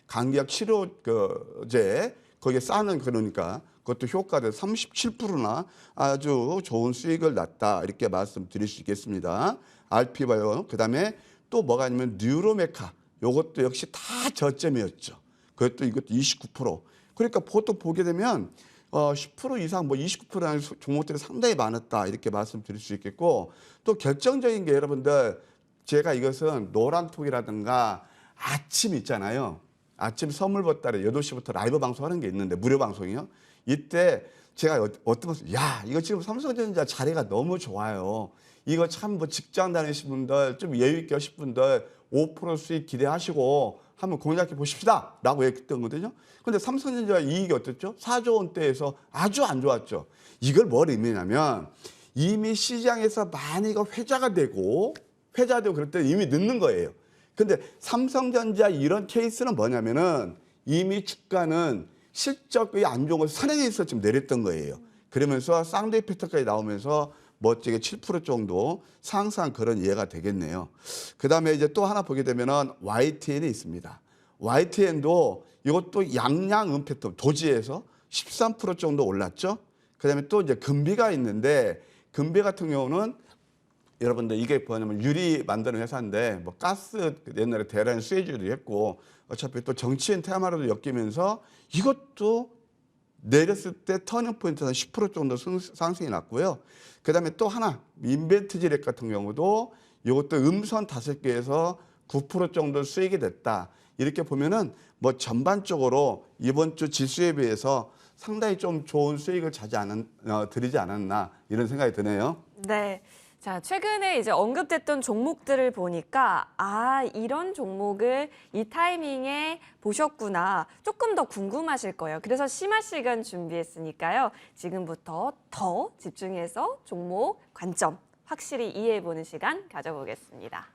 감기약 치료제 거기에 싸는 그러니까 그것도 효과도 37%나 아주 좋은 수익을 났다 이렇게 말씀드릴 수 있겠습니다. RP바이오 그다음에 또 뭐가 있냐면 뉴로메카 이것도 역시 다 저점이었죠. 이것도 29%. 그러니까 보통 보게 되면 10% 이상 뭐 29%라는 종목들이 상당히 많았다 이렇게 말씀드릴 수 있겠고 또 결정적인 게 여러분들 제가 이것은 노란톡이라든가 아침 있잖아요. 아침 선물 보따리 8시부터 라이브 방송하는 게 있는데 무료 방송이요. 이때 제가 어떤 말씀 야 이거 지금 삼성전자 자리가 너무 좋아요. 이거 참 뭐 직장 다니신 분들 좀 여유 있게 하실 분들 5% 수익 기대하시고 한번 공략해 보십시다 라고 했던 거거든요. 근데 삼성전자 이익이 어땠죠? 4조 원대에서 아주 안 좋았죠. 이걸 뭘 의미냐면 이미 시장에서 많이 이거 회자가 되고 그럴 때 이미 늦는 거예요. 근데 삼성전자 이런 케이스는 뭐냐면은 이미 주가는 실적이 안 좋은 걸 선행해서 지금 내렸던 거예요. 그러면서 쌍둥이 패턴까지 나오면서 멋지게 7% 정도 상승한 그런 이해가 되겠네요. 그다음에 이제 또 하나 보게 되면은 YTN이 있습니다. YTN도 이것도 양양 패턴 도지에서 13% 정도 올랐죠. 그다음에 또 이제 금비가 있는데 금비 같은 경우는 여러분들 이게 뭐냐면 유리 만드는 회사인데 뭐 가스 옛날에 대란 수혜주도 했고 어차피 또 정치인 테마로도 엮이면서 이것도 내렸을 때 터닝 포인트는 10% 정도 상승이 났고요. 그다음에 또 하나 인벤트지렉 같은 경우도 이것도 음선 5개에서 9% 정도 수익이 됐다. 이렇게 보면은 뭐 전반적으로 이번 주 지수에 비해서 상당히 좀 좋은 수익을 드리지 않았나 이런 생각이 드네요. 네. 자, 최근에 이제 언급됐던 종목들을 보니까 이런 종목을 이 타이밍에 보셨구나. 조금 더 궁금하실 거예요. 그래서 심화 시간 준비했으니까요. 지금부터 더 집중해서 종목 관점 확실히 이해해보는 시간 가져보겠습니다.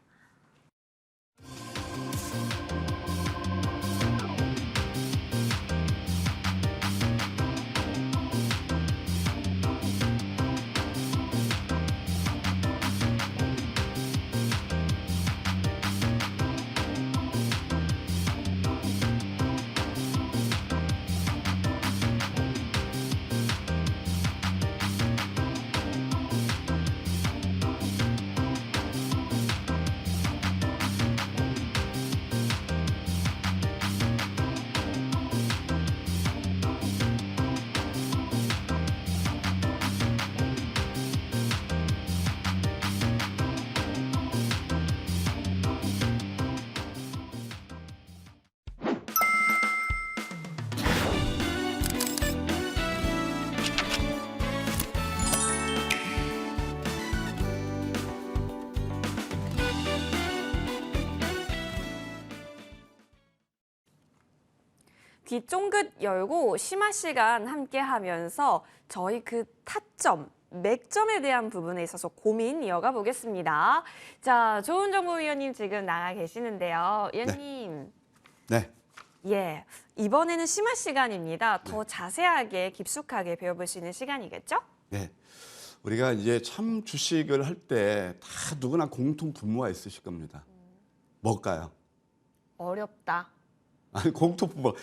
귀 쫑긋 열고 심화 시간 함께 하면서 저희 그 타점, 맥점에 대한 부분에 있어서 고민 이어가 보겠습니다. 자, 조은정보위원님 지금 나가 계시는데요. 위원님. 네. 예, 이번에는 심화 시간입니다. 더 자세하게 깊숙하게 배워볼 수 있는 시간이겠죠? 네. 우리가 이제 참 주식을 할 때 다 누구나 공통 분모가 있으실 겁니다. 뭘까요? 어렵다. 아니 공통 분모.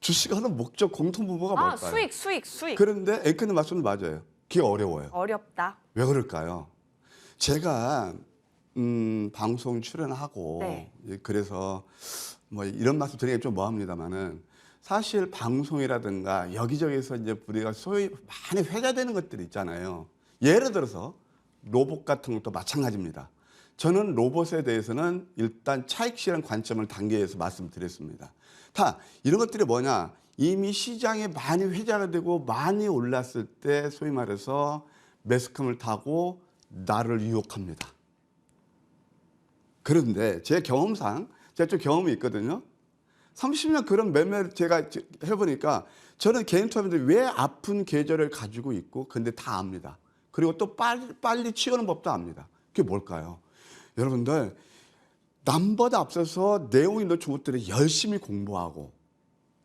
주식하는 목적 공통 분모가 뭘까요? 수익. 그런데 앵커님 말씀은 맞아요. 그게 어려워요. 어렵다. 왜 그럴까요? 제가 방송 출연하고 네. 그래서 뭐 이런 말씀 드리기 좀 뭐합니다만은 사실 방송이라든가 여기저기서 이제 우리가 소위 많이 회자되는 것들이 있잖아요. 예를 들어서 로봇 같은 것도 마찬가지입니다. 저는 로봇에 대해서는 일단 차익실현 관점을 단계에서 말씀드렸습니다. 다 이런 것들이 뭐냐? 이미 시장에 많이 회자가 되고 많이 올랐을 때 소위 말해서 매스컴을 타고 나를 유혹합니다. 그런데 제 경험상 제가 좀 경험이 있거든요. 30년 그런 매매를 제가 해보니까 저는 개인 투자자들이 왜 아픈 계절을 가지고 있고 근데 다 압니다. 그리고 또 빨리 치우는 법도 압니다. 그게 뭘까요? 여러분들 남보다 앞서서 내용이 있는 종목들을 열심히 공부하고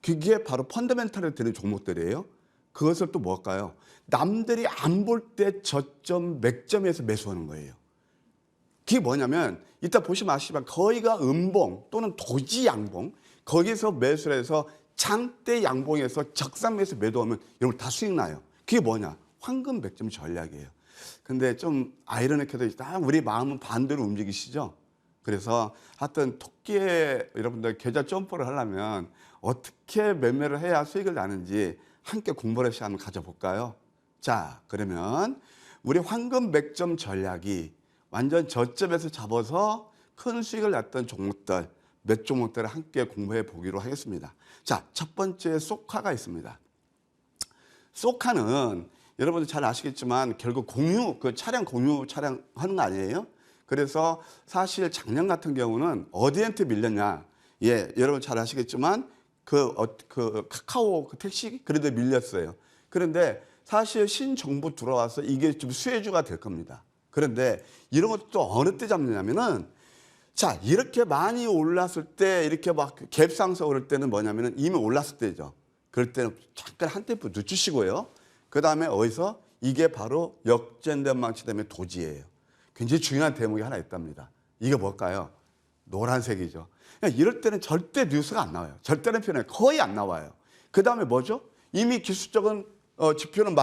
그게 바로 펀더멘탈에 드는 종목들이에요. 그것을 또 뭘까요? 남들이 안 볼 때 저점 맥점에서 매수하는 거예요. 그게 뭐냐면 이따 보시면 아시지만 거의가 음봉 또는 도지 양봉 거기서 매수를 해서 장대 양봉에서 적산매에서 매도하면 여러분 다 수익 나요. 그게 뭐냐? 황금 맥점 전략이에요. 근데 좀 아이러니하게도 우리 마음은 반대로 움직이시죠? 그래서 하여튼 토끼에 여러분들 계좌 점프를 하려면 어떻게 매매를 해야 수익을 나는지 함께 공부를 시간을 가져볼까요? 자, 그러면 우리 황금 맥점 전략이 완전 저점에서 잡아서 큰 수익을 났던 종목들, 몇 종목들을 함께 공부해 보기로 하겠습니다. 자, 첫 번째 소카가 있습니다. 소카는 여러분들 잘 아시겠지만 결국 차량 공유 하는 거 아니에요? 그래서 사실 작년 같은 경우는 어디한테 밀렸냐? 예, 여러분 잘 아시겠지만 그 카카오 그 택시 그래도 밀렸어요. 그런데 사실 신정부 들어와서 이게 좀 수혜주가 될 겁니다. 그런데 이런 것도 또 어느 때 잡느냐면은 자, 이렇게 많이 올랐을 때 이렇게 막 갭상승 오를 때는 뭐냐면은 이미 올랐을 때죠. 그럴 때는 잠깐 한 템포 늦추시고요. 그다음에 어디서 이게 바로 역전된 망치 때문에 도지예요. 굉장히 중요한 대목이 하나 있답니다. 이게 뭘까요? 노란색이죠. 그러니까 이럴 때는 절대 뉴스가 안 나와요. 절대는 표현이 거의 안 나와요. 그다음에 뭐죠? 이미 기술적인 지표는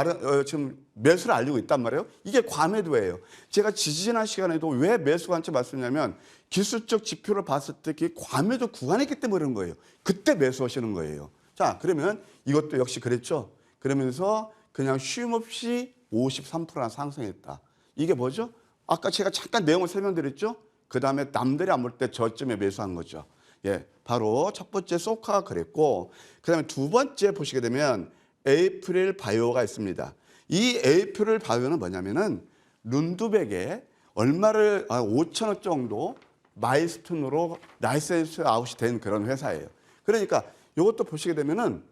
지금 매수를 알리고 있단 말이에요. 이게 과매도예요. 제가 지지난 시간에도 왜 매수 관점 말씀드냐면 기술적 지표를 봤을 때 그게 과매도 구간이 있기 때문에 그런 거예요. 그때 매수하시는 거예요. 자, 그러면 이것도 역시 그랬죠. 그러면서 그냥 쉼 없이 53%나 상승했다. 이게 뭐죠? 아까 제가 잠깐 내용을 설명드렸죠. 그다음에 남들이 안 볼 때 저점에 매수한 거죠. 예, 바로 첫 번째 소카가 그랬고, 그다음에 두 번째 보시게 되면 에이프릴 바이오가 있습니다. 이 에이프릴 바이오는 뭐냐면은 룬드백에 얼마를 5천원 정도 마일스톤으로 라이센스 아웃이 된 그런 회사예요. 그러니까 이것도 보시게 되면은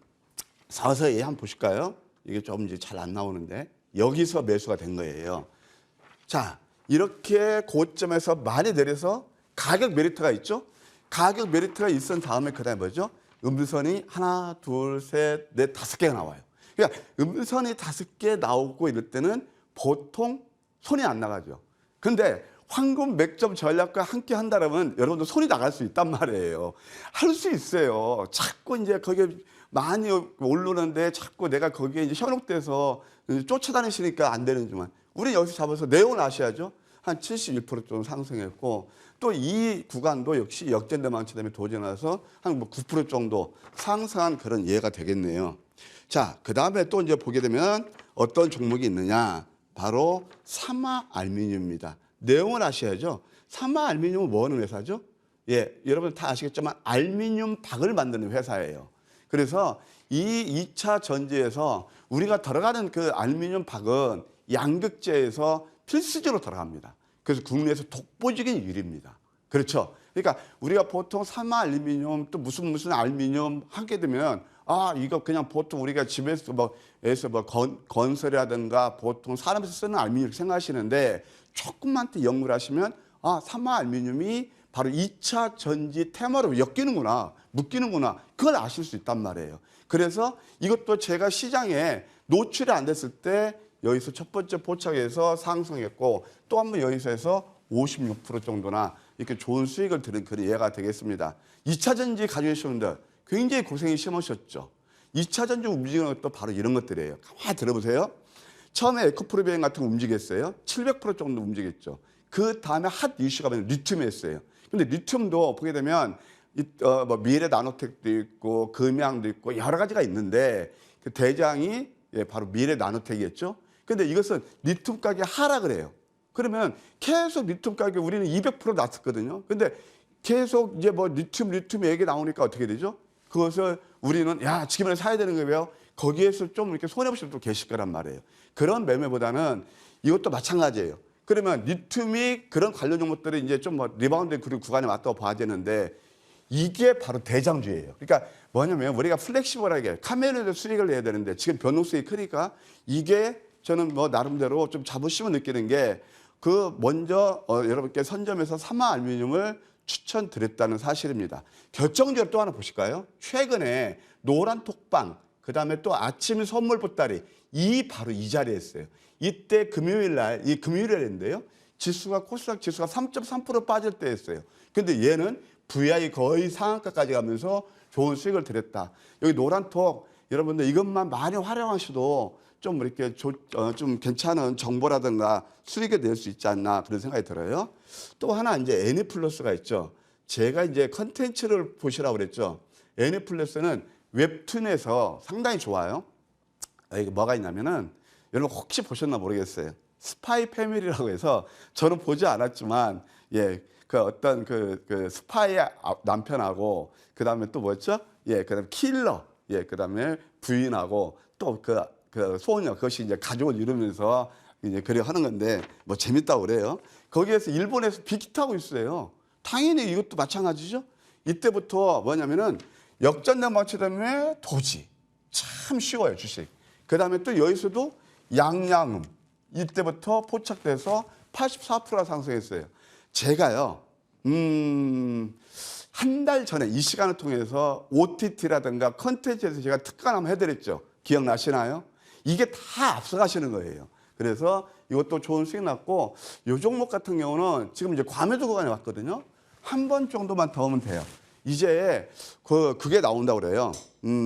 서서히 한번 보실까요? 이게 좀 이제 잘 안 나오는데 여기서 매수가 된 거예요. 자, 이렇게 고점에서 많이 내려서 가격 메리트가 있죠. 가격 메리트가 있은 다음에 그다음에 뭐죠? 음선이 하나, 둘, 셋, 넷, 5개가 나와요. 그러니까 음선이 5개 나오고 이럴 때는 보통 손이 안 나가죠. 근데 황금 맥점 전략과 함께 한다면 여러분들 손이 나갈 수 있단 말이에요. 할 수 있어요. 자꾸 이제 거기에 많이 오르는데 자꾸 내가 거기에 이제 현혹돼서 쫓아다니시니까 안 되는지만 우리 여기서 잡아서 내용을 아셔야죠. 한 71% 정도 상승했고 또 이 구간도 역시 역전된 망치 때문에 도전해서 한 9% 정도 상승한 그런 예가 되겠네요. 자, 그 다음에 또 이제 보게 되면 어떤 종목이 있느냐. 바로 사마알루미늄입니다. 내용을 아셔야죠. 사마알루미늄은 뭐 하는 회사죠? 예, 여러분 다 아시겠지만 알루미늄 박을 만드는 회사예요. 그래서 이 2차 전지에서 우리가 들어가는 그 알루미늄 박은 양극재에서 필수적으로 들어갑니다. 그래서 국내에서 독보적인 유리입니다. 그렇죠? 그러니까 우리가 보통 사마알루미늄 또 무슨 알루미늄 하게 되면 이거 그냥 보통 우리가 집에서 건설이라든가 보통 사람에서 쓰는 알루미늄 생각하시는데 조금만 더 연구를 하시면 사마알루미늄이 바로 2차 전지 테마로 엮이는구나, 묶이는구나, 그걸 아실 수 있단 말이에요. 그래서 이것도 제가 시장에 노출이 안 됐을 때 여기서 첫 번째 포착해서 상승했고 또 한 번 여기서 해서 56% 정도나 이렇게 좋은 수익을 들은 그런 예가 되겠습니다. 2차 전지 가지고 계신 분들 굉장히 고생이 심하셨죠. 2차 전지 움직이는 것도 바로 이런 것들이에요. 가만히 들어보세요. 처음에 에코프로비엔 같은 거 움직였어요. 700% 정도 움직였죠. 그 다음에 핫 이슈가 뭐냐면 리튬이었어요. 근데 리튬도 보게 되면 미래 나노텍도 있고 금양도 있고 여러 가지가 있는데 그 대장이 바로 미래 나노텍이었죠. 근데 이것은 리튬 가격이 하락을 해요. 그러면 계속 리튬 가격이 우리는 200% 났었거든요. 근데 계속 이제 리튬 얘기 나오니까 어떻게 되죠? 그것을 우리는 지금은 사야 되는 거예요. 거기에서 좀 이렇게 손해보실 분도 계실 거란 말이에요. 그런 매매보다는 이것도 마찬가지예요. 그러면 리튬이 그런 관련 종목들이 이제 좀 리바운드 그런 구간에 맞다고 봐야 되는데 이게 바로 대장주예요. 그러니까 뭐냐면 우리가 플렉시블하게 카메라에도 수익을 내야 되는데 지금 변동성이 크니까 이게 저는 나름대로 좀 자부심을 느끼는 게 먼저 여러분께 선점해서 사마알루미늄을 추천드렸다는 사실입니다. 결정적으로 또 하나 보실까요? 최근에 노란 톡방, 그 다음에 또 아침 선물 보따리 바로 이 자리에 있어요. 이때 금요일인데요. 코스닥 지수가 3.3% 빠질 때였어요. 근데 얘는 VI 거의 상한가까지 가면서 좋은 수익을 드렸다. 여기 노란톡 여러분들 이것만 많이 활용하셔도 좀 이렇게 좀 괜찮은 정보라든가 수익을 낼 수 있지 않나 그런 생각이 들어요. 또 하나 이제 애니플러스가 있죠. 제가 이제 컨텐츠를 보시라고 그랬죠. 애니플러스는 웹툰에서 상당히 좋아요. 이게 뭐가 있냐면은 여러분 혹시 보셨나 모르겠어요. 스파이 패밀리라고 해서 저는 보지 않았지만 그 어떤 그 스파이의 남편하고 그다음에 또 뭐였죠? 그다음에 킬러, 그다음에 부인하고 또 그 소녀 그것이 이제 가족을 이루면서 이제 그래 하는 건데 재밌다고 그래요. 거기에서 일본에서 비키타고 있어요. 당연히 이것도 마찬가지죠. 이때부터 뭐냐면은 역전된 망치 때문에 도지. 참 쉬워요, 주식. 그 다음에 또 여기서도 양양음. 이때부터 포착돼서 84%가 상승했어요. 제가요, 한 달 전에 이 시간을 통해서 OTT라든가 컨텐츠에서 제가 특강 한번 해드렸죠. 기억나시나요? 이게 다 앞서가시는 거예요. 그래서 이것도 좋은 수익 났고, 이 종목 같은 경우는 지금 이제 과매도 구간에 왔거든요. 한 번 정도만 더 오면 돼요. 이제 그게 나온다고 그래요.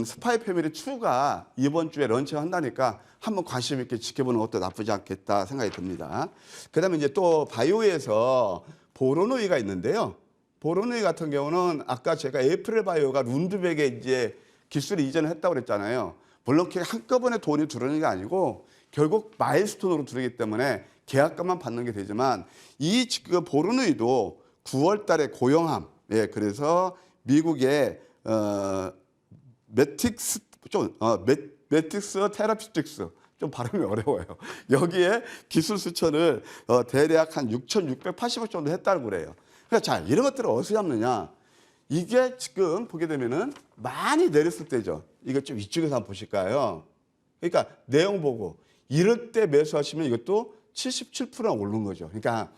스파이 패밀리 2가 이번 주에 런칭 한다니까 한번 관심 있게 지켜보는 것도 나쁘지 않겠다 생각이 듭니다. 그 다음에 이제 또 바이오에서 보로노이가 있는데요. 보로노이 같은 경우는 아까 제가 에이프릴 바이오가 룬드백에 이제 기술을 이전을 했다고 그랬잖아요. 물론 그게 한꺼번에 돈이 들어오는 게 아니고 결국 마일스톤으로 들어오기 때문에 계약금만 받는 게 되지만 이 지금 보로노이도 9월 달에 고용함. 예, 그래서 미국의 매틱스 테라피틱스 좀 발음이 어려워요. 여기에 기술 수천을 대략 한 6,680억 정도 했다고 그래요. 그러니까 자, 이런 것들을 어디서 잡느냐? 이게 지금 보게 되면은 많이 내렸을 때죠. 이거 좀 이쪽에서 한번 보실까요? 그러니까 내용 보고 이럴 때 매수하시면 이것도 77%나 오른 거죠. 그러니까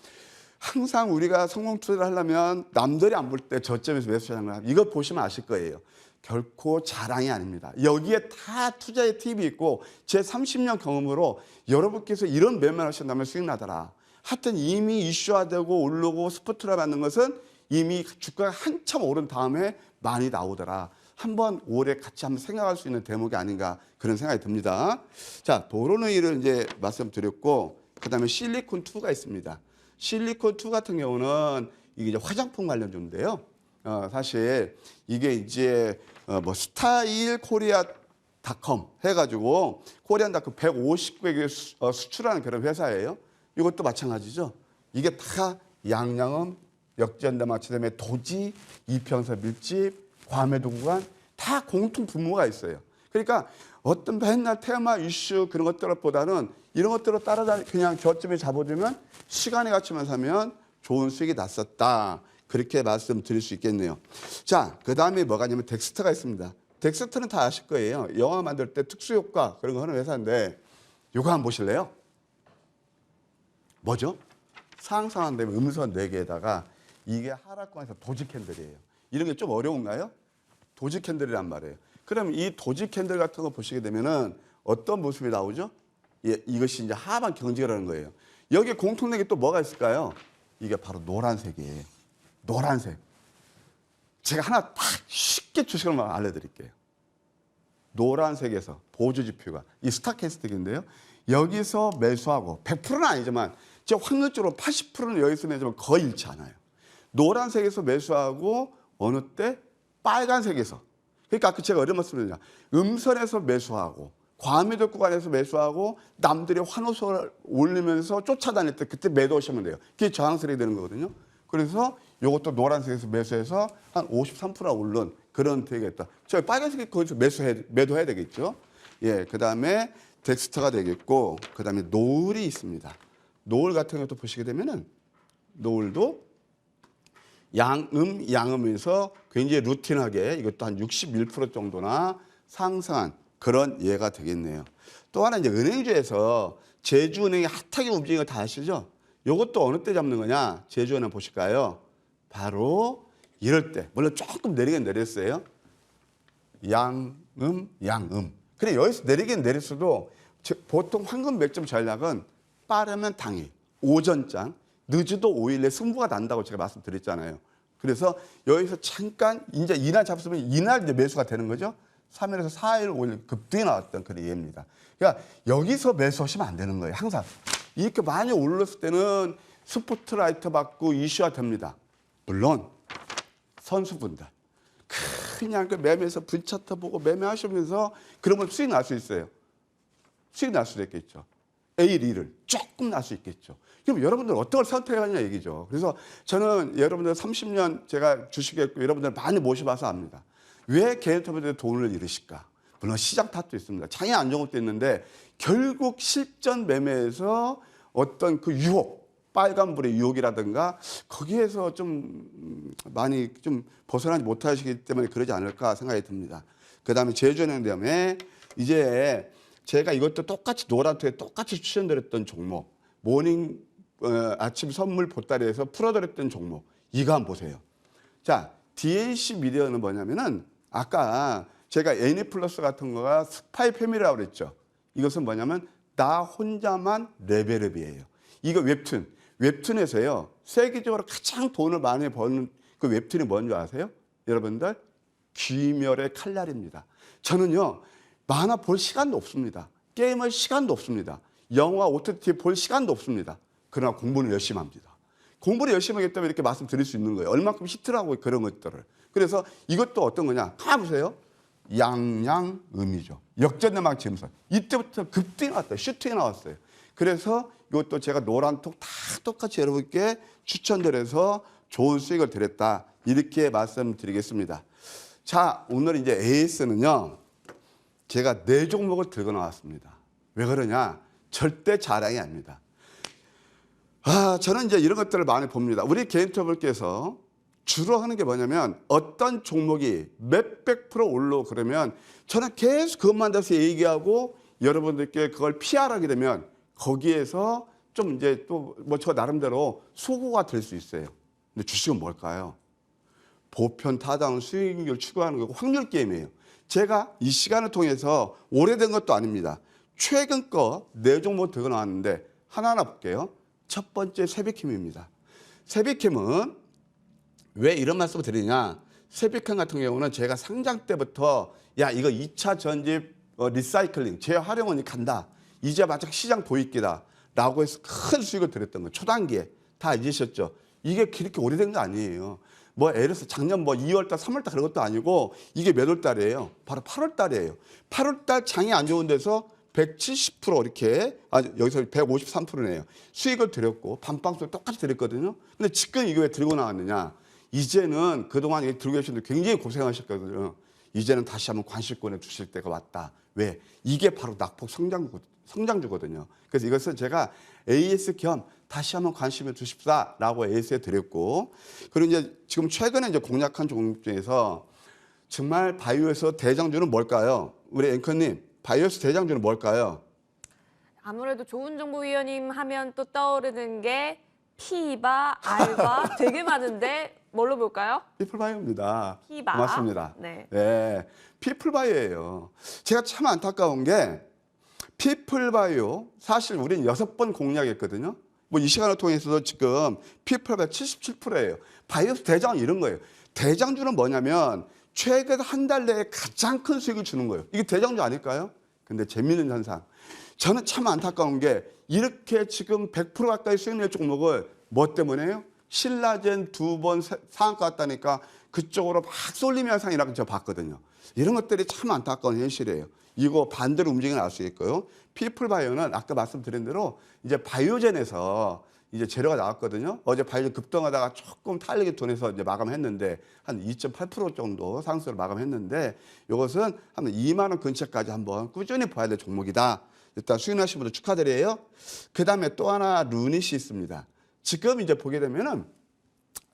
항상 우리가 성공 투자를 하려면 남들이 안 볼 때 저점에서 매수하는 거야. 이거 보시면 아실 거예요. 결코 자랑이 아닙니다. 여기에 다 투자의 팁이 있고 제 30년 경험으로 여러분께서 이런 매매를 하신다면 수익 나더라. 하여튼 이미 이슈화되고 오르고 스포트라 받는 것은 이미 주가가 한참 오른 다음에 많이 나오더라. 한번 올해 같이 한번 생각할 수 있는 대목이 아닌가 그런 생각이 듭니다. 자, 보로노이를 이제 말씀드렸고 그다음에 실리콘2가 있습니다. 실리콘2 같은 경우는 이게 이제 화장품 관련주인데요. 사실 이게 이제 뭐 스타일 코리아닷컴 해가지고 코리안닷컴 159개 수출하는 그런 회사예요. 이것도 마찬가지죠. 이게 다 양양음, 역전대 마취점의 도지, 이평선 밀집, 과매도 구간 다 공통 분모가 있어요. 그러니까 어떤 맨날 테마 이슈 그런 것들보다는 이런 것들을 따라다니 그냥 저점에 잡아두면 시간에 갖추면 사면 좋은 수익이 났었다. 그렇게 말씀드릴 수 있겠네요. 자, 그 다음에 뭐가 있냐면 덱스터가 있습니다. 덱스터는 다 아실 거예요. 영화 만들 때 특수효과 그런 거 하는 회사인데 이거 한번 보실래요? 뭐죠? 상상한 다음에 음선 4개에다가 이게 하락권에서 도지 캔들이에요. 이런 게 좀 어려운가요? 도지 캔들이란 말이에요. 그럼 이 도지 캔들 같은 거 보시게 되면은 어떤 모습이 나오죠? 예, 이것이 이제 하반 경직이라는 거예요. 여기에 공통된 게 또 뭐가 있을까요? 이게 바로 노란색이에요. 노란색. 제가 하나 딱 쉽게 주식을 알려드릴게요. 노란색에서 보조지표가 이 스탁캐스틱인데요. 여기서 매수하고 100%는 아니지만 제가 확률적으로 80%는 여기서 매수하면 거의 잃지 않아요. 노란색에서 매수하고 어느 때 빨간색에서 그러니까 아까 제가 어떤 말씀을 드렸냐. 음선에서 매수하고 과매도 구간에서 매수하고 남들이 환호성을 올리면서 쫓아다닐 때 그때 매도하시면 돼요. 그게 저항세력이 되는 거거든요. 그래서 이것도 노란색에서 매수해서 한 53%가 오른 그런 되겠다. 저 빨간색이 거기서 매도해야 되겠죠. 예, 그 다음에 덱스터가 되겠고, 그 다음에 노을이 있습니다. 노을 같은 것도 보시게 되면은 노을도 양음에서 굉장히 루틴하게 이것도 한 61% 정도나 상승한 그런 예가 되겠네요. 또 하나 이제 은행주에서 제주은행이 핫하게 움직이는 거 다 아시죠? 이것도 어느 때 잡는 거냐? 제주은행 보실까요? 바로 이럴 때. 물론 조금 내리긴 내렸어요. 양음. 근데 여기서 내리긴 내렸어도 보통 황금 맥점 전략은 빠르면 당일, 오전장, 늦어도 5일 내 승부가 난다고 제가 말씀드렸잖아요. 그래서 여기서 잠깐 이제 이날 잡으면 이날 이제 매수가 되는 거죠. 3일에서 4일, 5일 급등이 나왔던 그런 예입니다. 그러니까 여기서 매수하시면 안 되는 거예요. 항상 이렇게 많이 올랐을 때는 스포트라이트 받고 이슈화 됩니다. 물론 선수분들 그냥 그 매매에서 분차트 보고 매매하시면서 그러면 수익 날 수 있어요. 수익 날 수도 있겠죠. A1을 조금 날 수 있겠죠. 그럼 여러분들 어떤 걸 선택하냐 얘기죠. 그래서 저는 여러분들 30년 제가 주식했고 여러분들 많이 모셔봐서 압니다. 왜 개인 투자자들이 돈을 잃으실까? 물론 시장 탓도 있습니다. 장이 안 좋은 것도 있는데 결국 실전 매매에서 어떤 그 유혹 빨간불의 유혹이라든가 거기에서 좀 많이 좀 벗어나지 못하시기 때문에 그러지 않을까 생각이 듭니다. 그다음에 제주은행점에 이제 제가 이것도 똑같이 노란토에 똑같이 추천드렸던 종목 모닝 아침 선물 보따리에서 풀어드렸던 종목 이거 한번 보세요. 자, DNC 미디어는 뭐냐면은 아까 제가 애니플러스 같은 거가 스파이 패밀리라고 그랬죠. 이것은 뭐냐면 나 혼자만 레벨업이에요. 이거 웹툰에서요. 세계적으로 가장 돈을 많이 버는 그 웹툰이 뭔지 아세요? 여러분들 귀멸의 칼날입니다. 저는요. 만화 볼 시간도 없습니다. 게임할 시간도 없습니다. 영화 OTT 볼 시간도 없습니다. 그러나 공부는 열심히 합니다. 공부를 열심히 하기 때문에 이렇게 말씀드릴 수 있는 거예요. 얼마큼 히트라고 그런 것들을. 그래서 이것도 어떤 거냐. 가보세요. 양양음이죠. 역전내막 짐선. 이때부터 급등이 나왔어요. 슈팅이 나왔어요. 그래서 이것도 제가 노란톡 다 똑같이 여러분께 추천드려서 좋은 수익을 드렸다. 이렇게 말씀드리겠습니다. 자, 오늘 이제 AS는요. 제가 4종목을 들고 나왔습니다. 왜 그러냐? 절대 자랑이 아닙니다. 저는 이제 이런 것들을 많이 봅니다. 우리 개인투자분께서 주로 하는 게 뭐냐면 어떤 종목이 몇백 프로 올라 그러면 저는 계속 그것만 대해서 얘기하고 여러분들께 그걸 피하게 되면 거기에서 좀 이제 또 뭐 저 나름대로 수고가 될 수 있어요. 근데 주식은 뭘까요? 보편 타당 수익률 추구하는 거고 확률 게임이에요. 제가 이 시간을 통해서 오래된 것도 아닙니다. 최근 거 4종목 들고 나왔는데 하나하나 볼게요. 첫 번째 세비캠입니다. 세비캠은 왜 이런 말씀을 드리냐. 세비캠 같은 경우는 제가 상장 때부터 야 이거 2차 전지 리사이클링 재활용원이 간다. 이제 마치 시장 도입기다. 라고 해서 큰 수익을 드렸던 거예요. 초단기에. 다 잊으셨죠? 이게 그렇게 오래된 거 아니에요. 뭐 예를 들어서 작년 뭐 2월달, 3월달 그런 것도 아니고 이게 몇 월달이에요? 바로 8월달이에요. 8월달 장이 안 좋은 데서 170% 이렇게 여기서 153%네요. 수익을 드렸고 반방수 똑같이 드렸거든요. 근데 지금 이거 왜 들고 나왔느냐? 이제는 그동안 이게 들고 계시는데 굉장히 고생하셨거든요. 이제는 다시 한번 관심권에 두실 때가 왔다. 왜? 이게 바로 낙폭 성장주거든요. 그래서 이것은 제가 AS 겸 다시 한번 관심을 두십사라고 AS에 드렸고, 그리고 이제 지금 최근에 이제 공략한 종목 중에서 정말 바이오에서 대장주는 뭘까요? 우리 앵커님, 바이오에서 대장주는 뭘까요? 아무래도 좋은 정보 위원님 하면 또 떠오르는 게 피바, 알바 되게 많은데 뭘로 볼까요? 피플바이오입니다. 피바. 고맙습니다. 네. 네, 피플바이오예요. 제가 참 안타까운 게 피플바이오 사실 우리는 6번 공략했거든요. 뭐 이 시간을 통해서도 지금 피플바이오 77%예요. 바이오스 대장은 이런 거예요. 대장주는 뭐냐면 최근 한 달 내에 가장 큰 수익을 주는 거예요. 이게 대장주 아닐까요? 근데 재미있는 현상. 저는 참 안타까운 게 이렇게 지금 100% 가까이 수익 낼 종목을 뭐 때문에요? 신라젠 2번 상한가 갔다니까 그쪽으로 막 쏠림 현상이라고 제가 봤거든요. 이런 것들이 참 안타까운 현실이에요. 이거 반대로 움직임을 알 수 있고요. 피플바이오는 아까 말씀드린 대로 이제 바이오젠에서 이제 재료가 나왔거든요. 어제 바이오젠 급등하다가 조금 탄력이 돈에서 이제 마감했는데 한 2.8% 정도 상승을 마감했는데 이것은 한 2만 원 근처까지 한번 꾸준히 봐야 될 종목이다. 일단 수익나신 분들 축하드려요. 그 다음에 또 하나 루닛이 있습니다. 지금 이제 보게 되면은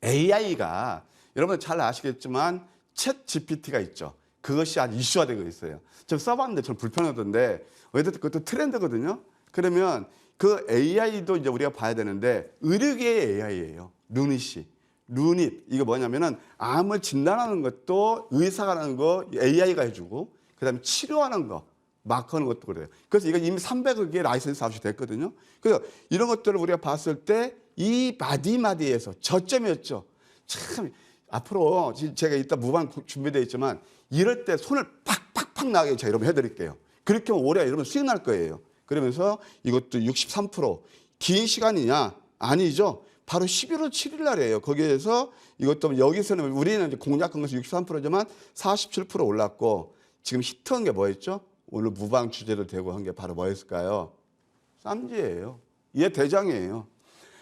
AI가 여러분 잘 아시겠지만 챗 GPT가 있죠. 그것이 아주 이슈화되고 있어요. 좀 써봤는데 좀 불편하던데 어쨌든 그것도 트렌드거든요. 그러면 그 AI도 이제 우리가 봐야 되는데 의료계의 AI예요. 루닛이. 루닛 이거 뭐냐면은 암을 진단하는 것도 의사가 하는 거 AI가 해주고 그다음에 치료하는 거 마크하는 것도 그래요. 그래서 이거 이미 300억 개의 라이센스 아웃이 됐거든요. 그래서 이런 것들을 우리가 봤을 때 이 마디마디에서 저점이었죠. 참 앞으로 제가 이따 무방 준비되어 있지만 이럴 때 손을 팍팍팍 나게 제가 여러분 해드릴게요. 그렇게 하면 올해 여러분 수익 날 거예요. 그러면서 이것도 63%. 긴 시간이냐? 아니죠. 바로 11월 7일 날이에요. 거기에서 이것도 여기서는 우리는 이제 공략한 것이 63%지만 47% 올랐고 지금 히트한 게 뭐였죠? 오늘 무방 주제로 되고 한 게 바로 뭐였을까요? 쌈지예요. 얘 대장이에요.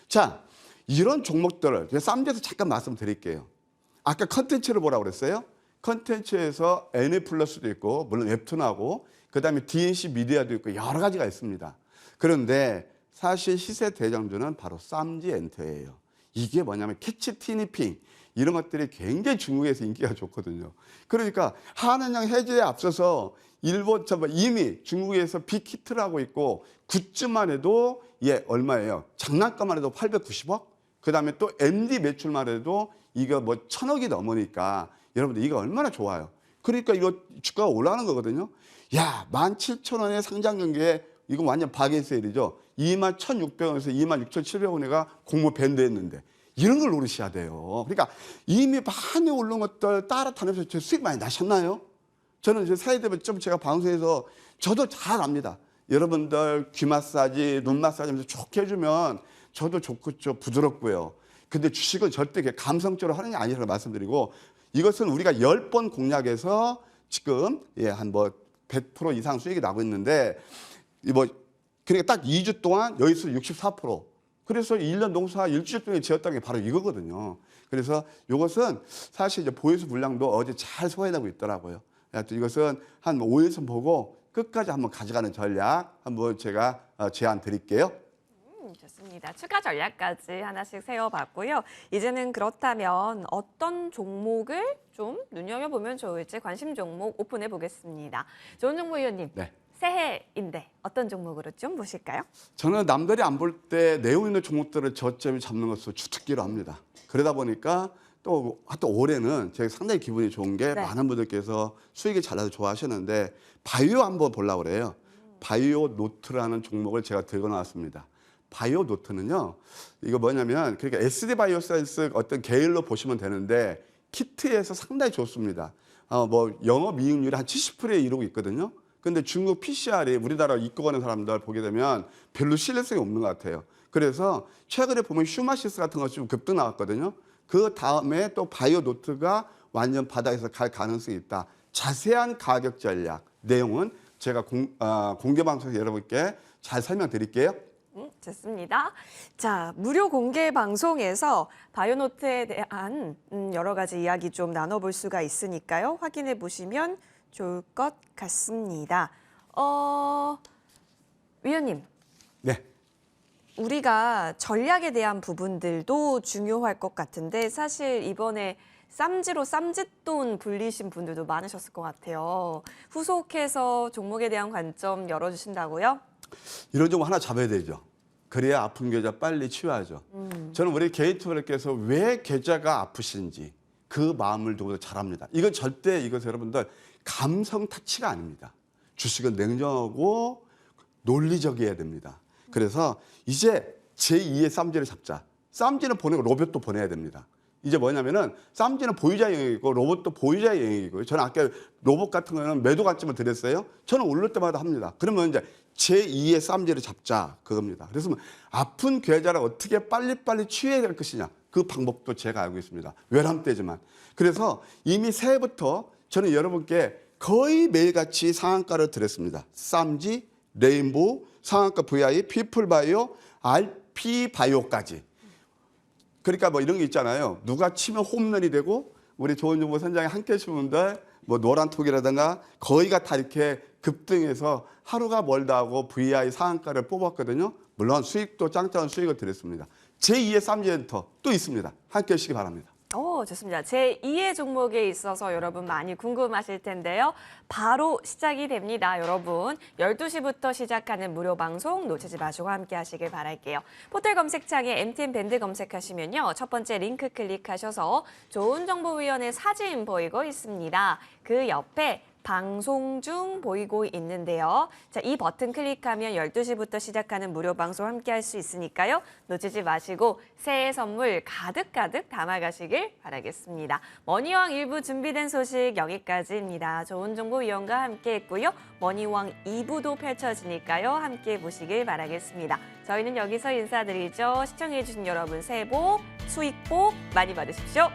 자, 이런 종목들을 쌈지에서 잠깐 말씀드릴게요. 아까 컨텐츠를 보라고 그랬어요. 컨텐츠에서 NA플러스도 있고 물론 웹툰하고 그다음에 DNC 미디어도 있고 여러 가지가 있습니다. 그런데 사실 시세 대장주는 바로 쌈지 엔터예요. 이게 뭐냐면 캐치 티니핑 이런 것들이 굉장히 중국에서 인기가 좋거든요. 그러니까 한은양 해제에 앞서서 일본 이미 중국에서 빅히트를 하고 있고 굿즈만 해도 얼마예요? 장난감만 해도 890억? 그다음에 또 MD 매출만 해도 이거 뭐 1000억이 넘으니까 여러분들 이거 얼마나 좋아요. 그러니까 이거 주가가 올라가는 거거든요. 야, 17,000원에 상장 경기에 이거 완전 바게 세일이죠. 21,600원에서 26,700원에가 공모 밴드했는데 이런 걸 노리셔야 돼요. 그러니까 이미 많이 오른 것들 따라다니면서 수익 많이 나셨나요? 저는 이제 새해 되면 좀 제가 방송에서 저도 잘 압니다. 여러분들 귀 마사지, 눈 마사지 하면서 좋게 해주면 저도 좋고 부드럽고요. 근데 주식은 절대 감성적으로 하는 게 아니라고 말씀드리고 이것은 우리가 10번 공략해서 지금 한 뭐 100% 이상 수익이 나고 있는데 그러니까 딱 2주 동안 여기서 64%. 그래서 1년 농사 일주일 동안 지었다는 게 바로 이거거든요. 그래서 이것은 사실 이제 보유수 물량도 어제 잘 소화해내고 있더라고요. 하여튼 이것은 한 5일선 보고 끝까지 한번 가져가는 전략 한번 제가 제안 드릴게요. 좋습니다. 추가 전략까지 하나씩 세워봤고요. 이제는 그렇다면 어떤 종목을 좀 눈여겨보면 좋을지 관심 종목 오픈해 보겠습니다. 조은정보위원님, 네. 새해인데 어떤 종목으로 좀 보실까요? 저는 남들이 안 볼 때 내용 있는 종목들을 저점에 잡는 것을 주특기로 합니다. 그러다 보니까 또 올해는 제가 상당히 기분이 좋은 게 네. 많은 분들께서 수익이 잘 나서 좋아하시는데 바이오 한번 보려고 그래요. 바이오 노트라는 종목을 제가 들고 나왔습니다. 바이오 노트는요, 이거 뭐냐면 그러니까 SD 바이오사이언스 어떤 계열로 보시면 되는데 키트에서 상당히 좋습니다. 뭐 영업 이익률이 한 70%에 이르고 있거든요. 근데 중국 PCR이 우리나라 입국하는 사람들 보게 되면 별로 신뢰성이 없는 것 같아요. 그래서 최근에 보면 휴마시스 같은 것이 좀 급등 나왔거든요. 그 다음에 또 바이오 노트가 완전 바닥에서 갈 가능성이 있다. 자세한 가격 전략 내용은 제가 공개 방송에서 여러분께 잘 설명드릴게요. 좋습니다. 자, 무료 공개 방송에서 바이오노트에 대한 여러 가지 이야기 좀 나눠볼 수가 있으니까요. 확인해 보시면 좋을 것 같습니다. 위원님. 네. 우리가 전략에 대한 부분들도 중요할 것 같은데 사실 이번에 쌈지로 쌈짓돈 불리신 분들도 많으셨을 것 같아요. 후속해서 종목에 대한 관점 열어주신다고요? 이런 종목 하나 잡아야 되죠. 그래야 아픈 계좌 빨리 치유하죠. 저는 우리 게이트브레이크에서 왜 계좌가 아프신지 그 마음을 두고 잘합니다. 이건 절대 이것은 여러분들 감성 타치가 아닙니다. 주식은 냉정하고 논리적이어야 됩니다. 그래서 이제 제2의 쌈지를 잡자. 쌈지는 보내고 로봇도 보내야 됩니다. 이제 뭐냐면은 쌈지는 보유자 영역이고 로봇도 보유자 영역이고요. 저는 아까 로봇 같은 거는 매도 관점을 드렸어요. 저는 오를 때마다 합니다. 그러면 이제 제2의 쌈지를 잡자 그겁니다. 그래서 아픈 계좌를 어떻게 빨리빨리 치유해야 될 것이냐 그 방법도 제가 알고 있습니다. 외람 때지만. 그래서 이미 새해부터 저는 여러분께 거의 매일같이 상한가를 드렸습니다. 쌈지, 레인보우, 상한가 VI, 피플바이오, RP바이오까지. 그러니까 뭐 이런 게 있잖아요. 누가 치면 홈런이 되고 우리 조은정보 선장이 함께 하신 분들 뭐 노란톡이라든가 거의가 다 이렇게 급등해서 하루가 멀다 하고 VI 상한가를 뽑았거든요. 물론 수익도 짱짱한 수익을 드렸습니다. 제2의 쌈지엔터 또 있습니다. 함께 하시기 바랍니다. 좋습니다. 제2의 종목에 있어서 여러분 많이 궁금하실 텐데요. 바로 시작이 됩니다. 여러분 12시부터 시작하는 무료 방송 놓치지 마시고 함께 하시길 바랄게요. 포털 검색창에 MTN 밴드 검색하시면요. 첫 번째 링크 클릭하셔서 조은정보위원회 사진 보이고 있습니다. 그 옆에 방송 중 보이고 있는데요. 자, 이 버튼 클릭하면 12시부터 시작하는 무료 방송 함께 할 수 있으니까요. 놓치지 마시고 새해 선물 가득가득 담아가시길 바라겠습니다. 머니왕 1부 준비된 소식 여기까지입니다. 조은정보위원과 함께 했고요. 머니왕 2부도 펼쳐지니까요. 함께 보시길 바라겠습니다. 저희는 여기서 인사드리죠. 시청해주신 여러분 새해 복, 수익 복 많이 받으십시오.